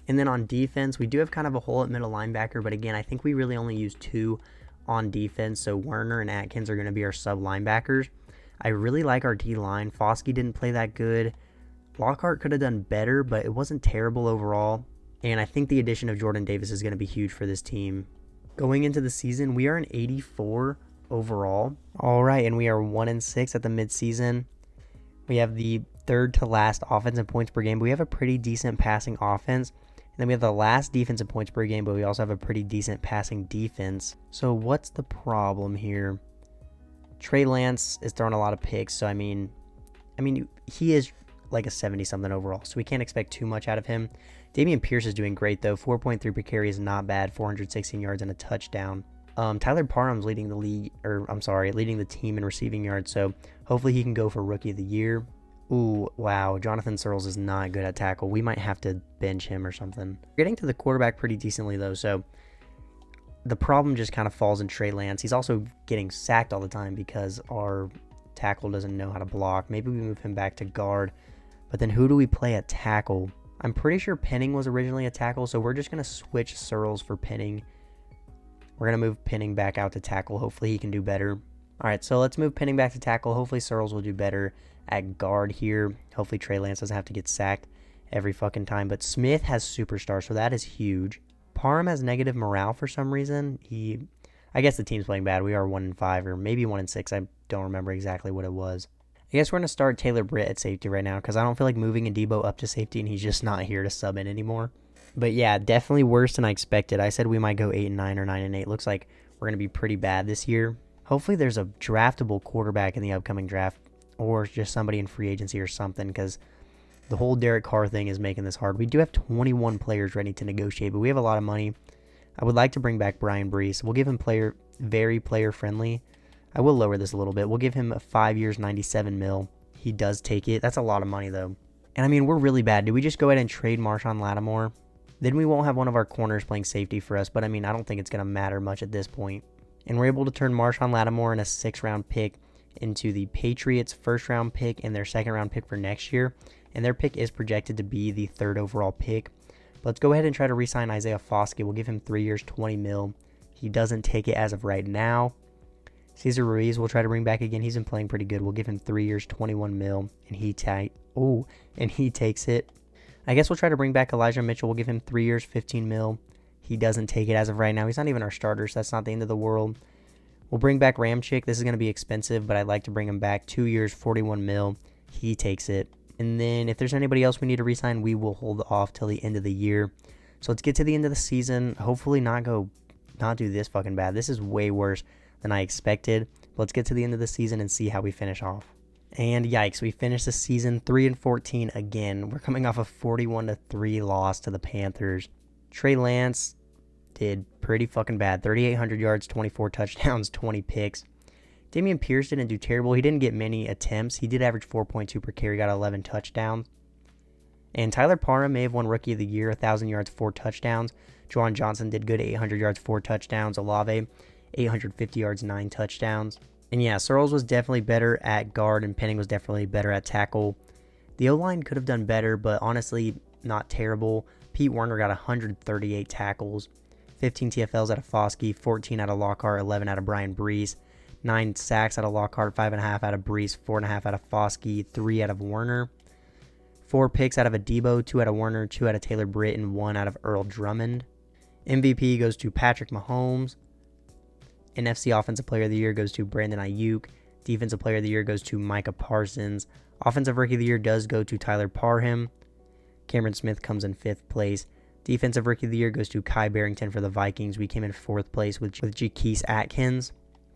And then on defense, we do have kind of a hole at middle linebacker, but again, I think we really only use 2 on defense, so Werner and Atkins are going to be our sub linebackers. I really like our D-line. Foskey didn't play that good. Lockhart could have done better, but it wasn't terrible overall. And I think the addition of Jordan Davis is going to be huge for this team. Going into the season, we are an 84 overall. All right, and we are 1-6 at the midseason. We have the 3rd to last offense in points per game, but we have a pretty decent passing offense. And then we have the last defense in points per game, but we also have a pretty decent passing defense. So what's the problem here? Trey Lance is throwing a lot of picks, so I mean, he is like a 70-something overall, so we can't expect too much out of him. Dameon Pierce is doing great, though. 4.3 per carry is not bad. 416 yards and a touchdown. Tyler Parham's leading the team in receiving yards, so hopefully he can go for Rookie of the Year. Ooh, wow, Jonathan Searles is not good at tackle. We might have to bench him or something. We're getting to the quarterback pretty decently, though, so the problem just kind of falls in Trey Lance. He's also getting sacked all the time because our tackle doesn't know how to block. Maybe we move him back to guard, but then who do we play at tackle? I'm pretty sure Penning was originally a tackle, so we're just going to switch Searles for Penning. We're going to move Penning back out to tackle. Hopefully he can do better. All right, so let's move Penning back to tackle. Hopefully Searles will do better at guard here. Hopefully Trey Lance doesn't have to get sacked every fucking time. But Smith has superstar, so that is huge. Parham has negative morale for some reason. I guess the team's playing bad. We are 1-5 or maybe 1-6. I don't remember exactly what it was. I guess we're going to start Taylor Britt at safety right now because I don't feel like moving Adebo up to safety and he's just not here to sub in anymore. But yeah, definitely worse than I expected. I said we might go 8-9 or 9-8. Looks like we're going to be pretty bad this year. Hopefully there's a draftable quarterback in the upcoming draft or just somebody in free agency or something because the whole Derek Carr thing is making this hard. We do have 21 players ready to negotiate, but we have a lot of money. I would like to bring back Brian Brees. We'll give him very player-friendly. I will lower this a little bit. We'll give him 5 years, 97 mil. He does take it. That's a lot of money, though. And, I mean, we're really bad. Do we just go ahead and trade Marshawn Lattimore? Then we won't have one of our corners playing safety for us, but, I mean, I don't think it's going to matter much at this point. And we're able to turn Marshawn Lattimore and a 6th-round pick into the Patriots' 1st-round pick and their 2nd-round pick for next year. And their pick is projected to be the 3rd overall pick. But let's go ahead and try to re-sign Isaiah Foskey. We'll give him 3 years, 20 mil. He doesn't take it as of right now. Cesar Ruiz we'll try to bring back again. He's been playing pretty good. We'll give him 3 years, 21 mil. And he takes it. I guess we'll try to bring back Elijah Mitchell. We'll give him 3 years, 15 mil. He doesn't take it as of right now. He's not even our starter, so that's not the end of the world. We'll bring back Ramchick. This is going to be expensive, but I'd like to bring him back. 2 years, 41 mil. He takes it. And then if there's anybody else we need to re-sign, we will hold off till the end of the year. So let's get to the end of the season. Hopefully not go not do this fucking bad. This is way worse than I expected. Let's get to the end of the season and see how we finish off. And yikes, we finished the season 3-14 again. We're coming off a 41-3 loss to the Panthers. Trey Lance did pretty fucking bad. 3,800 yards, 24 touchdowns, 20 picks. Dameon Pierce didn't do terrible. He didn't get many attempts. He did average 4.2 per carry, got 11 touchdowns. And Tyler Parham may have won Rookie of the Year, 1,000 yards, 4 touchdowns. Juwan Johnson did good, 800 yards, 4 touchdowns. Olave, 850 yards, 9 touchdowns. And yeah, Searles was definitely better at guard, and Penning was definitely better at tackle. The O-line could have done better, but honestly, not terrible. Pete Werner got 138 tackles, 15 TFLs out of Foskey, 14 out of Lockhart, 11 out of Brian Brees, 9 sacks out of Lockhart, 5.5 out of Brees, 4.5 out of Foskey, 3 out of Werner, 4 picks out of Adebo, 2 out of Werner, 2 out of Taylor Britt, and 1 out of Earl Drummond. MVP goes to Patrick Mahomes. NFC Offensive Player of the Year goes to Brandon Ayuk. Defensive Player of the Year goes to Micah Parsons. Offensive Rookie of the Year does go to Tyler Parham. Cameron Smith comes in 5th place. Defensive Rookie of the Year goes to Kai Barrington for the Vikings. We came in 4th place with Jaquise Atkins.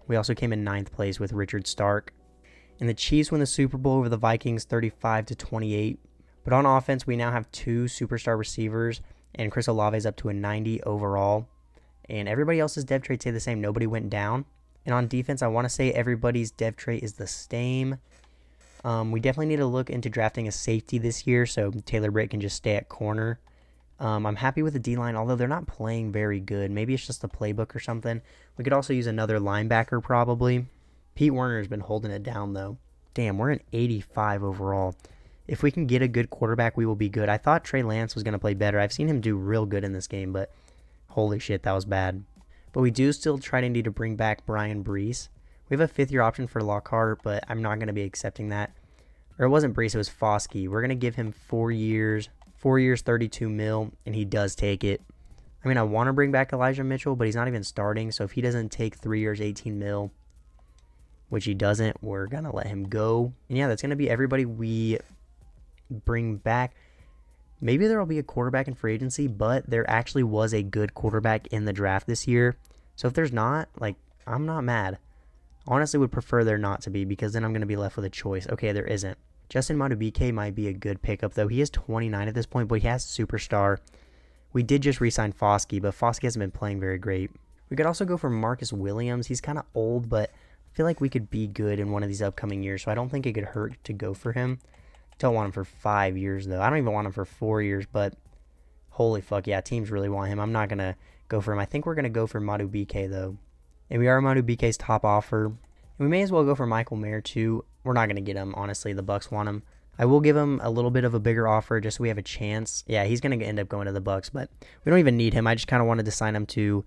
We also came in 9th place with Richard Stark. And the Chiefs win the Super Bowl over the Vikings 35-28. But on offense, we now have 2 superstar receivers, and Chris Olave is up to a 90 overall. And everybody else's dev traits stay the same. Nobody went down. And on defense, I want to say everybody's dev trait is the same. We definitely need to look into drafting a safety this year, so Taylor Britt can just stay at corner. I'm happy with the D-line, although they're not playing very good. Maybe it's just the playbook or something. We could also use another linebacker probably. Pete Werner has been holding it down, though. Damn, we're an 85 overall. If we can get a good quarterback, we will be good. I thought Trey Lance was going to play better. I've seen him do real good in this game, but holy shit, that was bad. But we do still try to need to bring back Brian Brees. We have a 5th-year option for Lockhart, but I'm not going to be accepting that. Or it wasn't Brees, it was Foskey. We're going to give him 4 years, 32 mil, and he does take it. I mean, I want to bring back Elijah Mitchell, but he's not even starting, so if he doesn't take 3 years, 18 mil, which he doesn't, we're going to let him go. And yeah, that's going to be everybody we bring back. Maybe there will be a quarterback in free agency, but there actually was a good quarterback in the draft this year. So if there's not, like, I'm not mad. Honestly, would prefer there not to be, because then I'm going to be left with a choice. Okay, there isn't. Justin Madubuike might be a good pickup, though. He is 29 at this point, but he has superstar. We did just re-sign Foskey, but Foskey hasn't been playing very great. We could also go for Marcus Williams. He's kind of old, but I feel like we could be good in one of these upcoming years, so I don't think it could hurt to go for him. Don't want him for 5 years, though. I don't even want him for 4 years, but holy fuck, yeah, teams really want him. I'm not going to go for him. I think we're going to go for Madubuike, though. And we are Madubuike's top offer. And we may as well go for Michael Mayer, too. We're not going to get him, honestly. The Bucs want him. I will give him a little bit of a bigger offer just so we have a chance. Yeah, he's going to end up going to the Bucs, but we don't even need him. I just kind of wanted to sign him to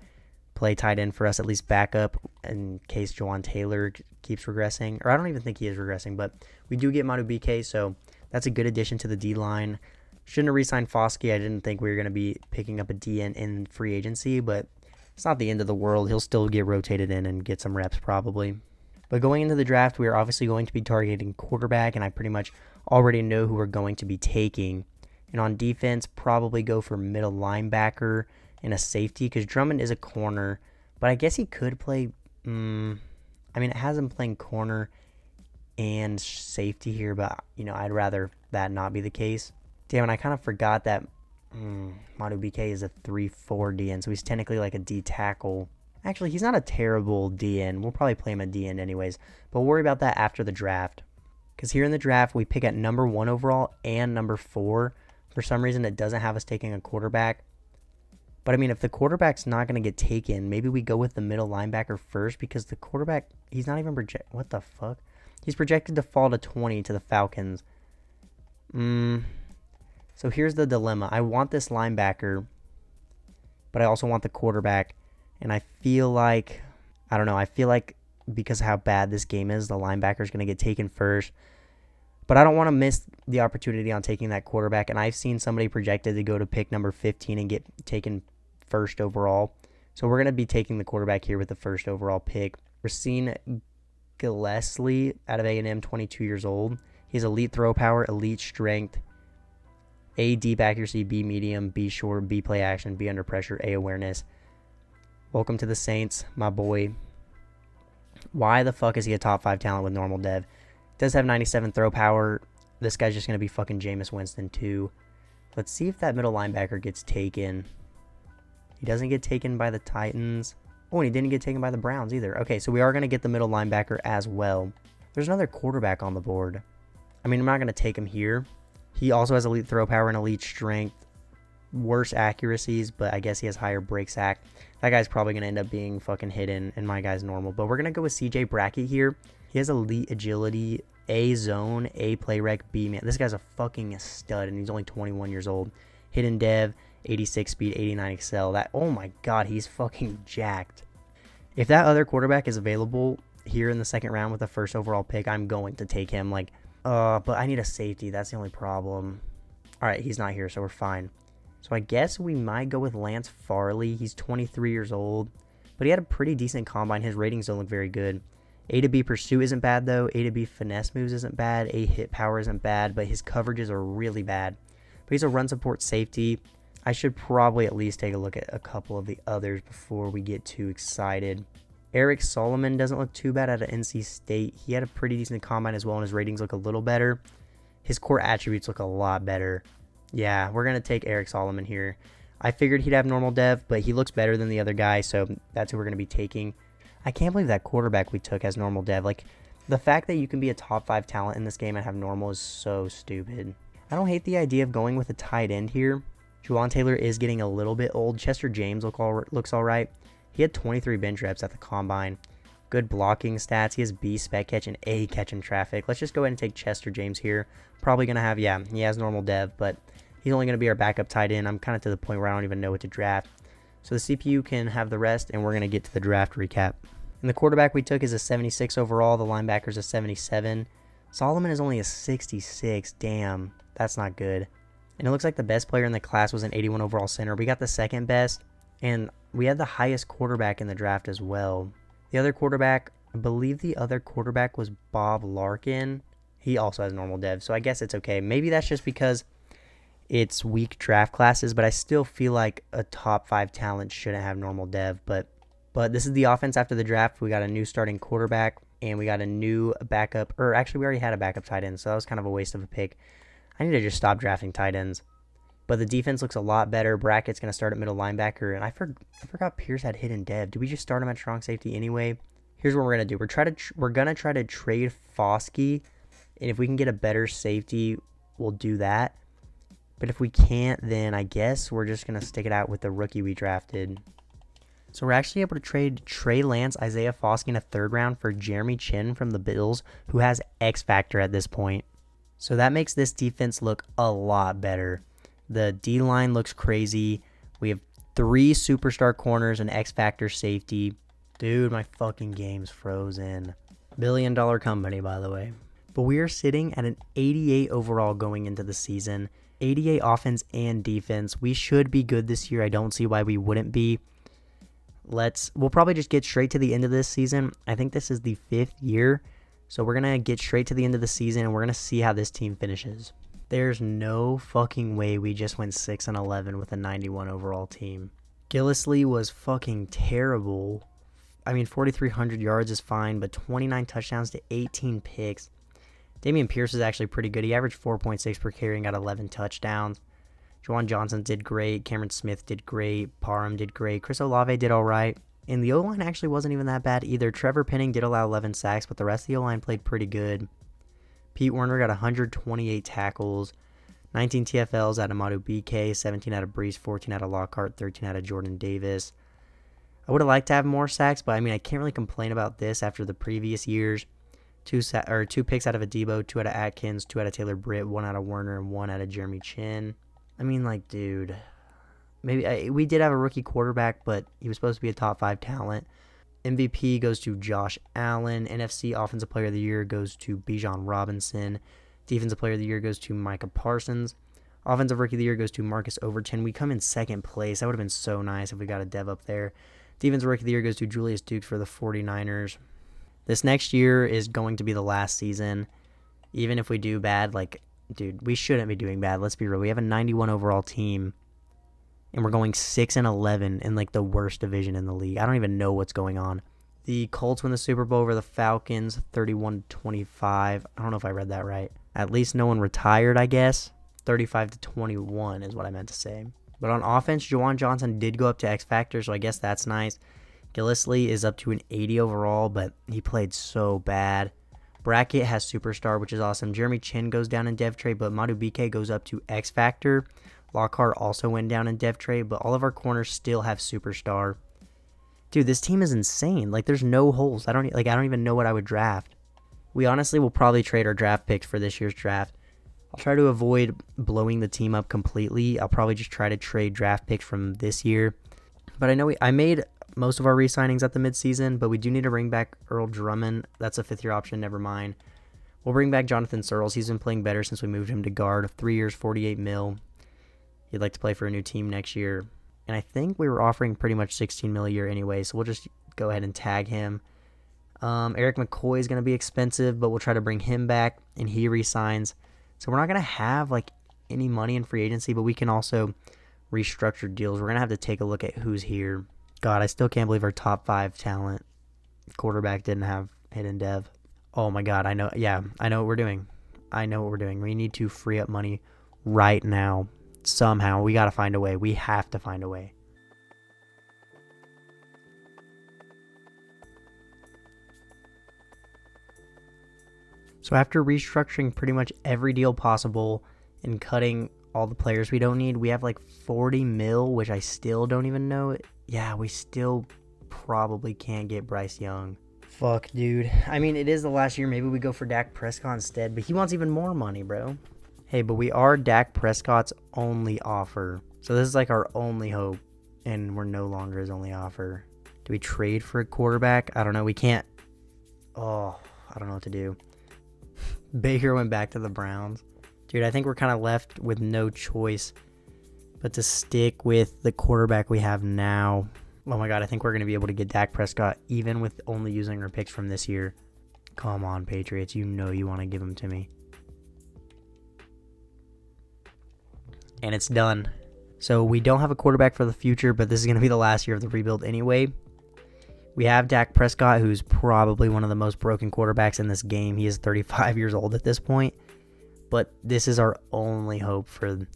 play tight end for us, at least backup, in case Jawan Taylor keeps regressing. Or I don't even think he is regressing, but we do get Madubuike, so that's a good addition to the D-line. Shouldn't have re-signed Foskey. I didn't think we were going to be picking up a DN in free agency, but it's not the end of the world. He'll still get rotated in and get some reps probably. But going into the draft, we are obviously going to be targeting quarterback, and I pretty much already know who we're going to be taking. And on defense, probably go for middle linebacker and a safety, because Drummond is a corner, but I guess he could play, I mean, it has him playing corner and safety here, but, you know, I'd rather that not be the case. Damn, and I kind of forgot that Madubuike is a 3-4 DN, so he's technically like a D tackle. Actually, he's not a terrible DN. We'll probably play him a DN anyways, but we'll worry about that after the draft. Because here in the draft, we pick at number 1 overall and number 4. For some reason, it doesn't have us taking a quarterback. But, I mean, if the quarterback's not going to get taken, maybe we go with the middle linebacker first, because the quarterback, he's not even projected. What the fuck? He's projected to fall to 20 to the Falcons. So here's the dilemma. I want this linebacker, but I also want the quarterback. And I feel like, I don't know, I feel like because of how bad this game is, the linebacker is going to get taken first. But I don't want to miss the opportunity on taking that quarterback. And I've seen somebody projected to go to pick number 15 and get taken first overall. So we're going to be taking the quarterback here with the first overall pick. We're seeing Gillespie out of A&M, 22 years old. He has elite throw power, elite strength, A, deep accuracy, B, medium, B, short, B, play action, B, under pressure, A, awareness, Welcome to the Saints, my boy. Why the fuck is he a top 5 talent with normal dev? Does have 97 throw power. This guy's just going to be fucking Jameis Winston too. Let's see if that middle linebacker gets taken. He doesn't get taken by the Titans. Oh, and he didn't get taken by the Browns either. Okay, so we are going to get the middle linebacker as well. There's another quarterback on the board. I mean, I'm not going to take him here. He also has elite throw power and elite strength. Worse accuracies, but I guess he has higher break sack. That guy's probably going to end up being fucking hidden, and my guy's normal. But we're going to go with CJ Brackett here. He has elite agility, A zone, A play rec, B man. This guy's a fucking stud, and he's only 21 years old. Hidden dev, 86 speed, 89 excel. That, oh my god, he's fucking jacked. If that other quarterback is available here in the second round with the first overall pick, I'm going to take him. But I need a safety. That's the only problem. All right, he's not here, so we're fine. So I guess we might go with Lance Farley. He's 23 years old, but he had a pretty decent combine. His ratings don't look very good. A to B pursuit isn't bad, though. A to B finesse moves isn't bad. A hit power isn't bad, but his coverages are really bad. But he's a run support safety. I should probably at least take a look at a couple of the others before we get too excited. Eric Solomon doesn't look too bad out of NC State. He had a pretty decent combine as well, and his ratings look a little better. His core attributes look a lot better. Yeah, we're going to take Eric Solomon here. I figured he'd have normal dev, but he looks better than the other guy, so that's who we're going to be taking. I can't believe that quarterback we took has normal dev. The fact that you can be a top 5 talent in this game and have normal is so stupid. I don't hate the idea of going with a tight end here. Juwan Taylor is getting a little bit old. Chester James looks all right. He had 23 bench reps at the combine. Good blocking stats. He has B spec catch and A catch in traffic. Let's just go ahead and take Chester James here. Probably going to have, yeah, he has normal dev, but he's only going to be our backup tight end. I'm kind of to the point where I don't even know what to draft. So the CPU can have the rest, and we're going to get to the draft recap. And the quarterback we took is a 76 overall. The linebacker's a 77. Solomon is only a 66. Damn, that's not good. And it looks like the best player in the class was an 81 overall center. We got the second best, and we had the highest quarterback in the draft as well. The other quarterback, I believe the other quarterback was Bob Larkin. He also has normal dev, so I guess it's okay. Maybe that's just because it's weak draft classes, but I still feel like a top 5 talent shouldn't have normal dev. But this is the offense after the draft. We got a new starting quarterback, and we got a new backup, or actually we already had a backup tight end, so that was kind of a waste of a pick. I need to just stop drafting tight ends. But the defense looks a lot better. Brackett's going to start at middle linebacker, and I forgot Pierce had hidden dev. Did we just start him at strong safety anyway? Here's what we're going to do. We're going to try to trade Foskey, and if we can get a better safety, we'll do that. But if we can't, then I guess we're just going to stick it out with the rookie we drafted. So we're actually able to trade Trey Lance, Isaiah Foskey in a third round for Jeremy Chin from the Bills, who has X Factor at this point. So that makes this defense look a lot better. The D-line looks crazy. We have 3 superstar corners and X Factor safety. Dude, my fucking game's frozen. $1 billion company, by the way. But we are sitting at an 88 overall going into the season. 88 offense and defense. We should be good this year. I don't see why we wouldn't be. We'll probably just get straight to the end of this season. I think this is the 5th year. So we're going to get straight to the end of the season, and we're going to see how this team finishes. There's no fucking way we just went 6-11 with a 91 overall team. Gillislee was fucking terrible. I mean, 4,300 yards is fine, but 29 touchdowns to 18 picks. Damian Pierce is actually pretty good. He averaged 4.6 per carry and got 11 touchdowns. Juwan Johnson did great. Cameron Smith did great. Parham did great. Chris Olave did all right. And the O-line actually wasn't even that bad either. Trevor Penning did allow 11 sacks, but the rest of the O-line played pretty good. Pete Werner got 128 tackles, 19 TFLs out of Madu BK, 17 out of Brees, 14 out of Lockhart, 13 out of Jordan Davis. I would have liked to have more sacks, but I mean, I can't really complain about this after the previous years. 2 picks out of Adebo, 2 out of Atkins, 2 out of Taylor Britt, 1 out of Werner, and 1 out of Jeremy Chin. I mean, dude, maybe we did have a rookie quarterback, but he was supposed to be a top 5 talent. MVP goes to Josh Allen. NFC Offensive Player of the Year goes to Bijan Robinson. Defensive Player of the Year goes to Micah Parsons. Offensive Rookie of the Year goes to Marcus Overton. We come in 2nd place. That would have been so nice if we got a dev up there. Defensive Rookie of the Year goes to Julius Dukes for the 49ers. This next year is going to be the last season. Even if we do bad, dude, we shouldn't be doing bad. Let's be real. We have a 91 overall team. and we're going 6-11 in like the worst division in the league. I don't even know what's going on. The Colts win the Super Bowl over the Falcons, 31-25. I don't know if I read that right. At least no one retired, I guess. 35-21 is what I meant to say. But on offense, Juwan Johnson did go up to X Factor, so I guess that's nice. Gillislee is up to an 80 overall, but he played so bad. Brackett has Superstar, which is awesome. Jeremy Chin goes down in Dev Trade, but Madu BK goes up to X Factor. Lockhart also went down in Dev Trade, but all of our corners still have Superstar. Dude, this team is insane. Like, there's no holes. I don't even know what I would draft. We honestly will probably trade our draft picks for this year's draft. I'll try to avoid blowing the team up completely. I'll probably just try to trade draft picks from this year. But I know I made most of our re-signings at the midseason, but we do need to bring back Earl Drummond. That's a fifth-year option. Never mind. We'll bring back Jonathan Searles. He's been playing better since we moved him to guard. 3 years, $48 million. He'd like to play for a new team next year. And I think we were offering pretty much $16 million a year anyway, so we'll just go ahead and tag him. Eric McCoy is going to be expensive, but we'll try to bring him back, and he re-signs. So we're not going to have like any money in free agency, but we can also restructure deals. We're going to have to take a look at who's here. God, I still can't believe our top 5 talent quarterback didn't have hidden dev. Oh my God, I know. Yeah, I know what we're doing. We need to free up money right now. Somehow, we got to find a way. We have to find a way. So after restructuring pretty much every deal possible and cutting all the players we don't need, we have like 40 mil, which I still don't even know. Yeah, we still probably can't get Bryce Young. Fuck, dude. I mean, it is the last year. Maybe we go for Dak Prescott instead, but he wants even more money, bro. Hey, but we are Dak Prescott's only offer. So this is like our only hope, and we're no longer his only offer. Do we trade for a quarterback? I don't know. We can't. Oh, I don't know what to do. Baker went back to the Browns. Dude, I think we're kind of left with no choice but to stick with the quarterback we have now. Oh my God, I think we're going to be able to get Dak Prescott even with only using our picks from this year. Come on, Patriots. You know you want to give him to me. And it's done. So we don't have a quarterback for the future, but this is going to be the last year of the rebuild anyway. We have Dak Prescott, who's probably one of the most broken quarterbacks in this game. He is 35 years old at this point. But this is our only hope for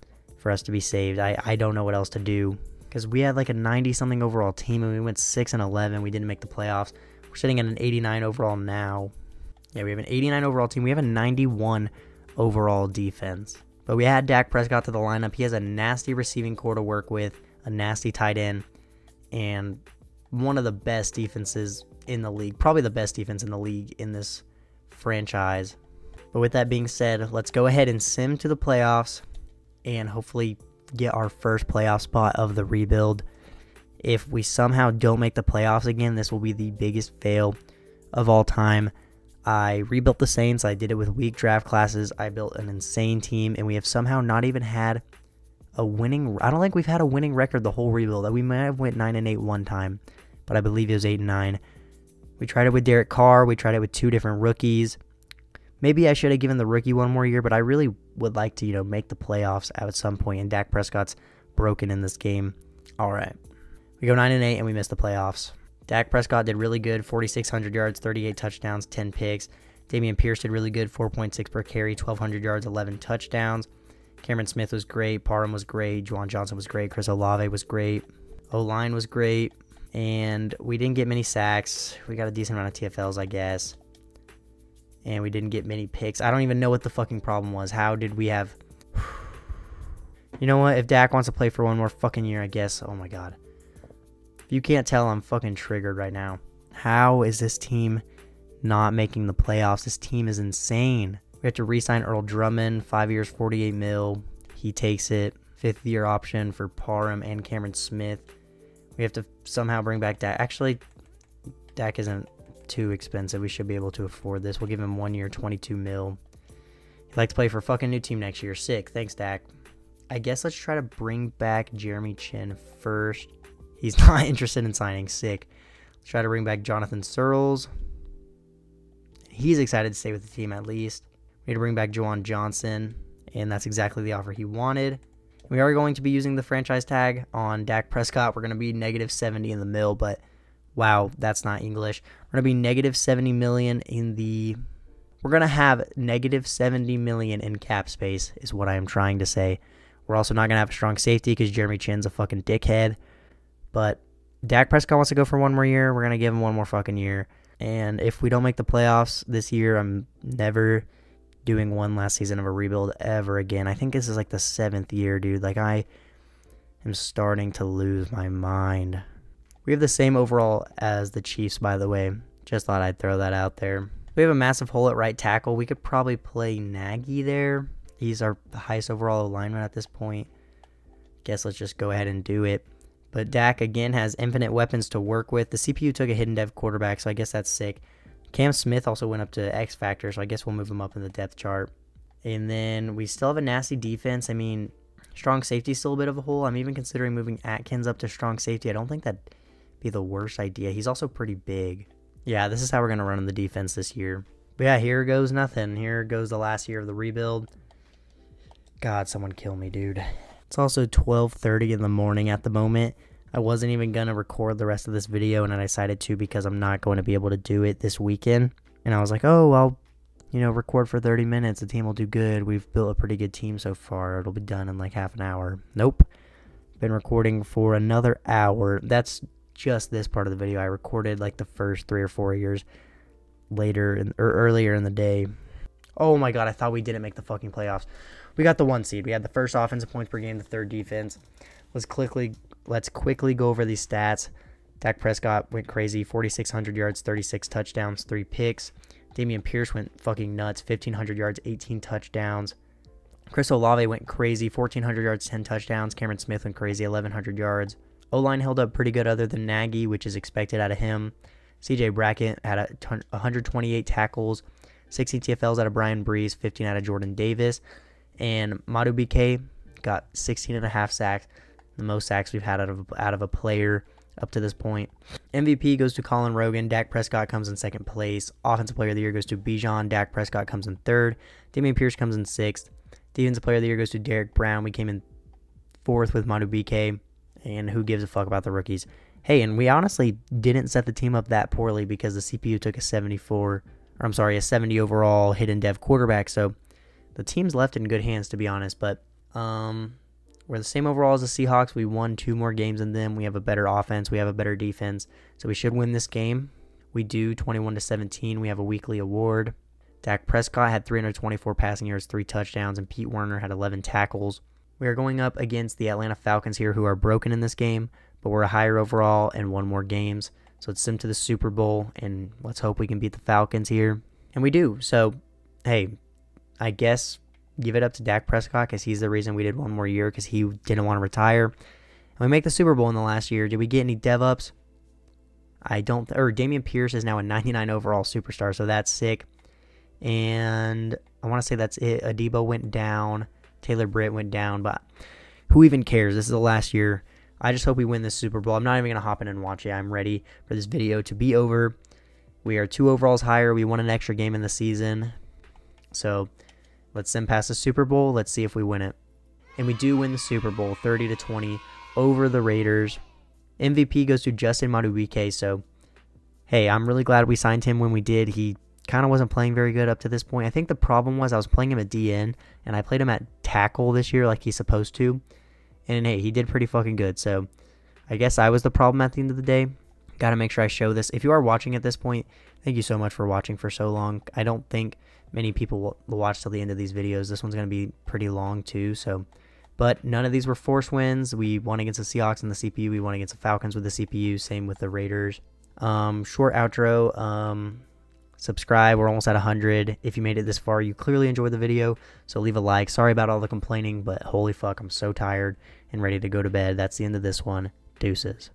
us to be saved. I don't know what else to do. Because we had like a 90-something overall team, and we went 6-11. We didn't make the playoffs. We're sitting at an 89 overall now. Yeah, we have an 89 overall team. We have a 91 overall defense. But we had Dak Prescott to the lineup. He has a nasty receiving core to work with, a nasty tight end, and one of the best defenses in the league. Probably the best defense in the league in this franchise. But with that being said, let's go ahead and sim to the playoffs and hopefully get our first playoff spot of the rebuild. If we somehow don't make the playoffs again, this will be the biggest fail of all time. I rebuilt the Saints. I did it with weak draft classes. I built an insane team, and we have somehow not even had a winning. I don't think we've had a winning record the whole rebuild. We might have went 9-8 one time, but I believe it was 8-9. We tried it with Derek Carr. We tried it with 2 different rookies. Maybe I should have given the rookie one more year, but I really would like to, make the playoffs at some point. And Dak Prescott's broken in this game. All right, we go 9-8, and we miss the playoffs. Dak Prescott did really good, 4,600 yards, 38 touchdowns, 10 picks. Damian Pierce did really good, 4.6 per carry, 1,200 yards, 11 touchdowns. Cameron Smith was great. Parham was great. Juwan Johnson was great. Chris Olave was great. O-line was great. And we didn't get many sacks. We got a decent amount of TFLs, I guess. And we didn't get many picks. I don't even know what the fucking problem was. How did we have... You know what? If Dak wants to play for one more fucking year, I guess. Oh my God. If you can't tell, I'm fucking triggered right now. How is this team not making the playoffs? This team is insane. We have to re-sign Earl Drummond, 5 years, $48 million. He takes it. 5th-year option for Parham and Cameron Smith. We have to somehow bring back Dak. Actually, Dak isn't too expensive. We should be able to afford this. We'll give him 1 year, $22 million. He'd like to play for a fucking new team next year. Sick. Thanks, Dak. I guess let's try to bring back Jeremy Chin first. He's not interested in signing. Sick. Let's try to bring back Jonathan Searles. He's excited to stay with the team at least. We need to bring back Juwan Johnson, and that's exactly the offer he wanted. We are going to be using the franchise tag on Dak Prescott. We're going to be negative 70 in the mill, but wow, that's not English. We're going to be negative 70 million in the... We're going to have negative 70 million in cap space is what I am trying to say. We're also not going to have a strong safety because Jeremy Chin's a fucking dickhead. But Dak Prescott wants to go for one more year. We're going to give him one more fucking year. And if we don't make the playoffs this year, I'm never doing one last season of a rebuild ever again. I think this is like the 7th year, dude. Like, I am starting to lose my mind. We have the same overall as the Chiefs, by the way. Just thought I'd throw that out there. We have a massive hole at right tackle. We could probably play Nagy there. He's our highest overall alignment at this point. Guess let's just go ahead and do it. But Dak, again, has infinite weapons to work with. The CPU took a hidden dev quarterback, so I guess that's sick. Cam Smith also went up to X Factor, so I guess we'll move him up in the depth chart. And then we still have a nasty defense. I mean, strong safety is still a bit of a hole. I'm even considering moving Atkins up to strong safety. I don't think that'd be the worst idea. He's also pretty big. Yeah, this is how we're going to run in the defense this year. But yeah, here goes nothing. Here goes the last year of the rebuild. God, someone kill me, dude. It's also 12:30 in the morning at the moment. I wasn't even going to record the rest of this video, and I decided to because I'm not going to be able to do it this weekend. And I was like, oh, I'll, record for 30 minutes. The team will do good. We've built a pretty good team so far. It'll be done in like half an hour. Nope. Been recording for another hour. That's just this part of the video. I recorded like the first 3 or 4 years earlier in the day. Oh my god, I thought we didn't make the fucking playoffs. We got the 1 seed. We had the first offensive points per game, the 3rd defense. Let's quickly go over these stats. Dak Prescott went crazy, 4,600 yards, 36 touchdowns, 3 picks. Dameon Pierce went fucking nuts, 1,500 yards, 18 touchdowns. Chris Olave went crazy, 1,400 yards, 10 touchdowns. Cameron Smith went crazy, 1,100 yards. O-line held up pretty good other than Nagy, which is expected out of him. CJ Brackett had 128 tackles, 16 TFLs out of Brian Breeze, 15 out of Jordan Davis. And Madu BK got 16.5 sacks, the most sacks we've had out of a player up to this point. MVP goes to Colin Rogan. Dak Prescott comes in 2nd place. Offensive Player of the Year goes to Bijan. Dak Prescott comes in 3rd. Dameon Pierce comes in 6th. Defensive Player of the Year goes to Derek Brown. We came in 4th with Madu BK. And who gives a fuck about the rookies? Hey, and we honestly didn't set the team up that poorly because the CPU took a 70 overall hidden dev quarterback. So the team's left in good hands, to be honest. But we're the same overall as the Seahawks. We won 2 more games than them. We have a better offense. We have a better defense. So we should win this game. We do, 21-17. We have a weekly award. Dak Prescott had 324 passing yards, 3 touchdowns, and Pete Werner had 11 tackles. We are going up against the Atlanta Falcons here, who are broken in this game, but we're a higher overall and 1 more games. So let's send to the Super Bowl, and let's hope we can beat the Falcons here. And we do. So, hey, I guess give it up to Dak Prescott because he's the reason we did 1 more year because he didn't want to retire. And we make the Super Bowl in the last year. Did we get any dev-ups? I don't. Or Dameon Pierce is now a 99 overall superstar, so that's sick. And I want to say that's it. Adebo went down. Taylor Britt went down, but who even cares? This is the last year. I just hope we win this Super Bowl. I'm not even going to hop in and watch it. I'm ready for this video to be over. We are 2 overalls higher. We won an extra game in the season. So let's send past the Super Bowl. Let's see if we win it. And we do win the Super Bowl, 30-20 over the Raiders. MVP goes to Justin Madubuike. So, hey, I'm really glad we signed him when we did. He kind of wasn't playing very good up to this point. I think the problem was I was playing him at DN, and I played him at tackle this year like he's supposed to. And, hey, he did pretty fucking good. So, I guess I was the problem at the end of the day. Got to make sure I show this. If you are watching at this point, thank you so much for watching for so long. I don't think many people will watch till the end of these videos. This one's going to be pretty long too. But none of these were forced wins. We won against the Seahawks and the CPU. We won against the Falcons with the CPU. Same with the Raiders. Short outro. Subscribe. We're almost at 100. If you made it this far, you clearly enjoyed the video. So leave a like. Sorry about all the complaining, but holy fuck, I'm so tired and ready to go to bed. That's the end of this one. Deuces.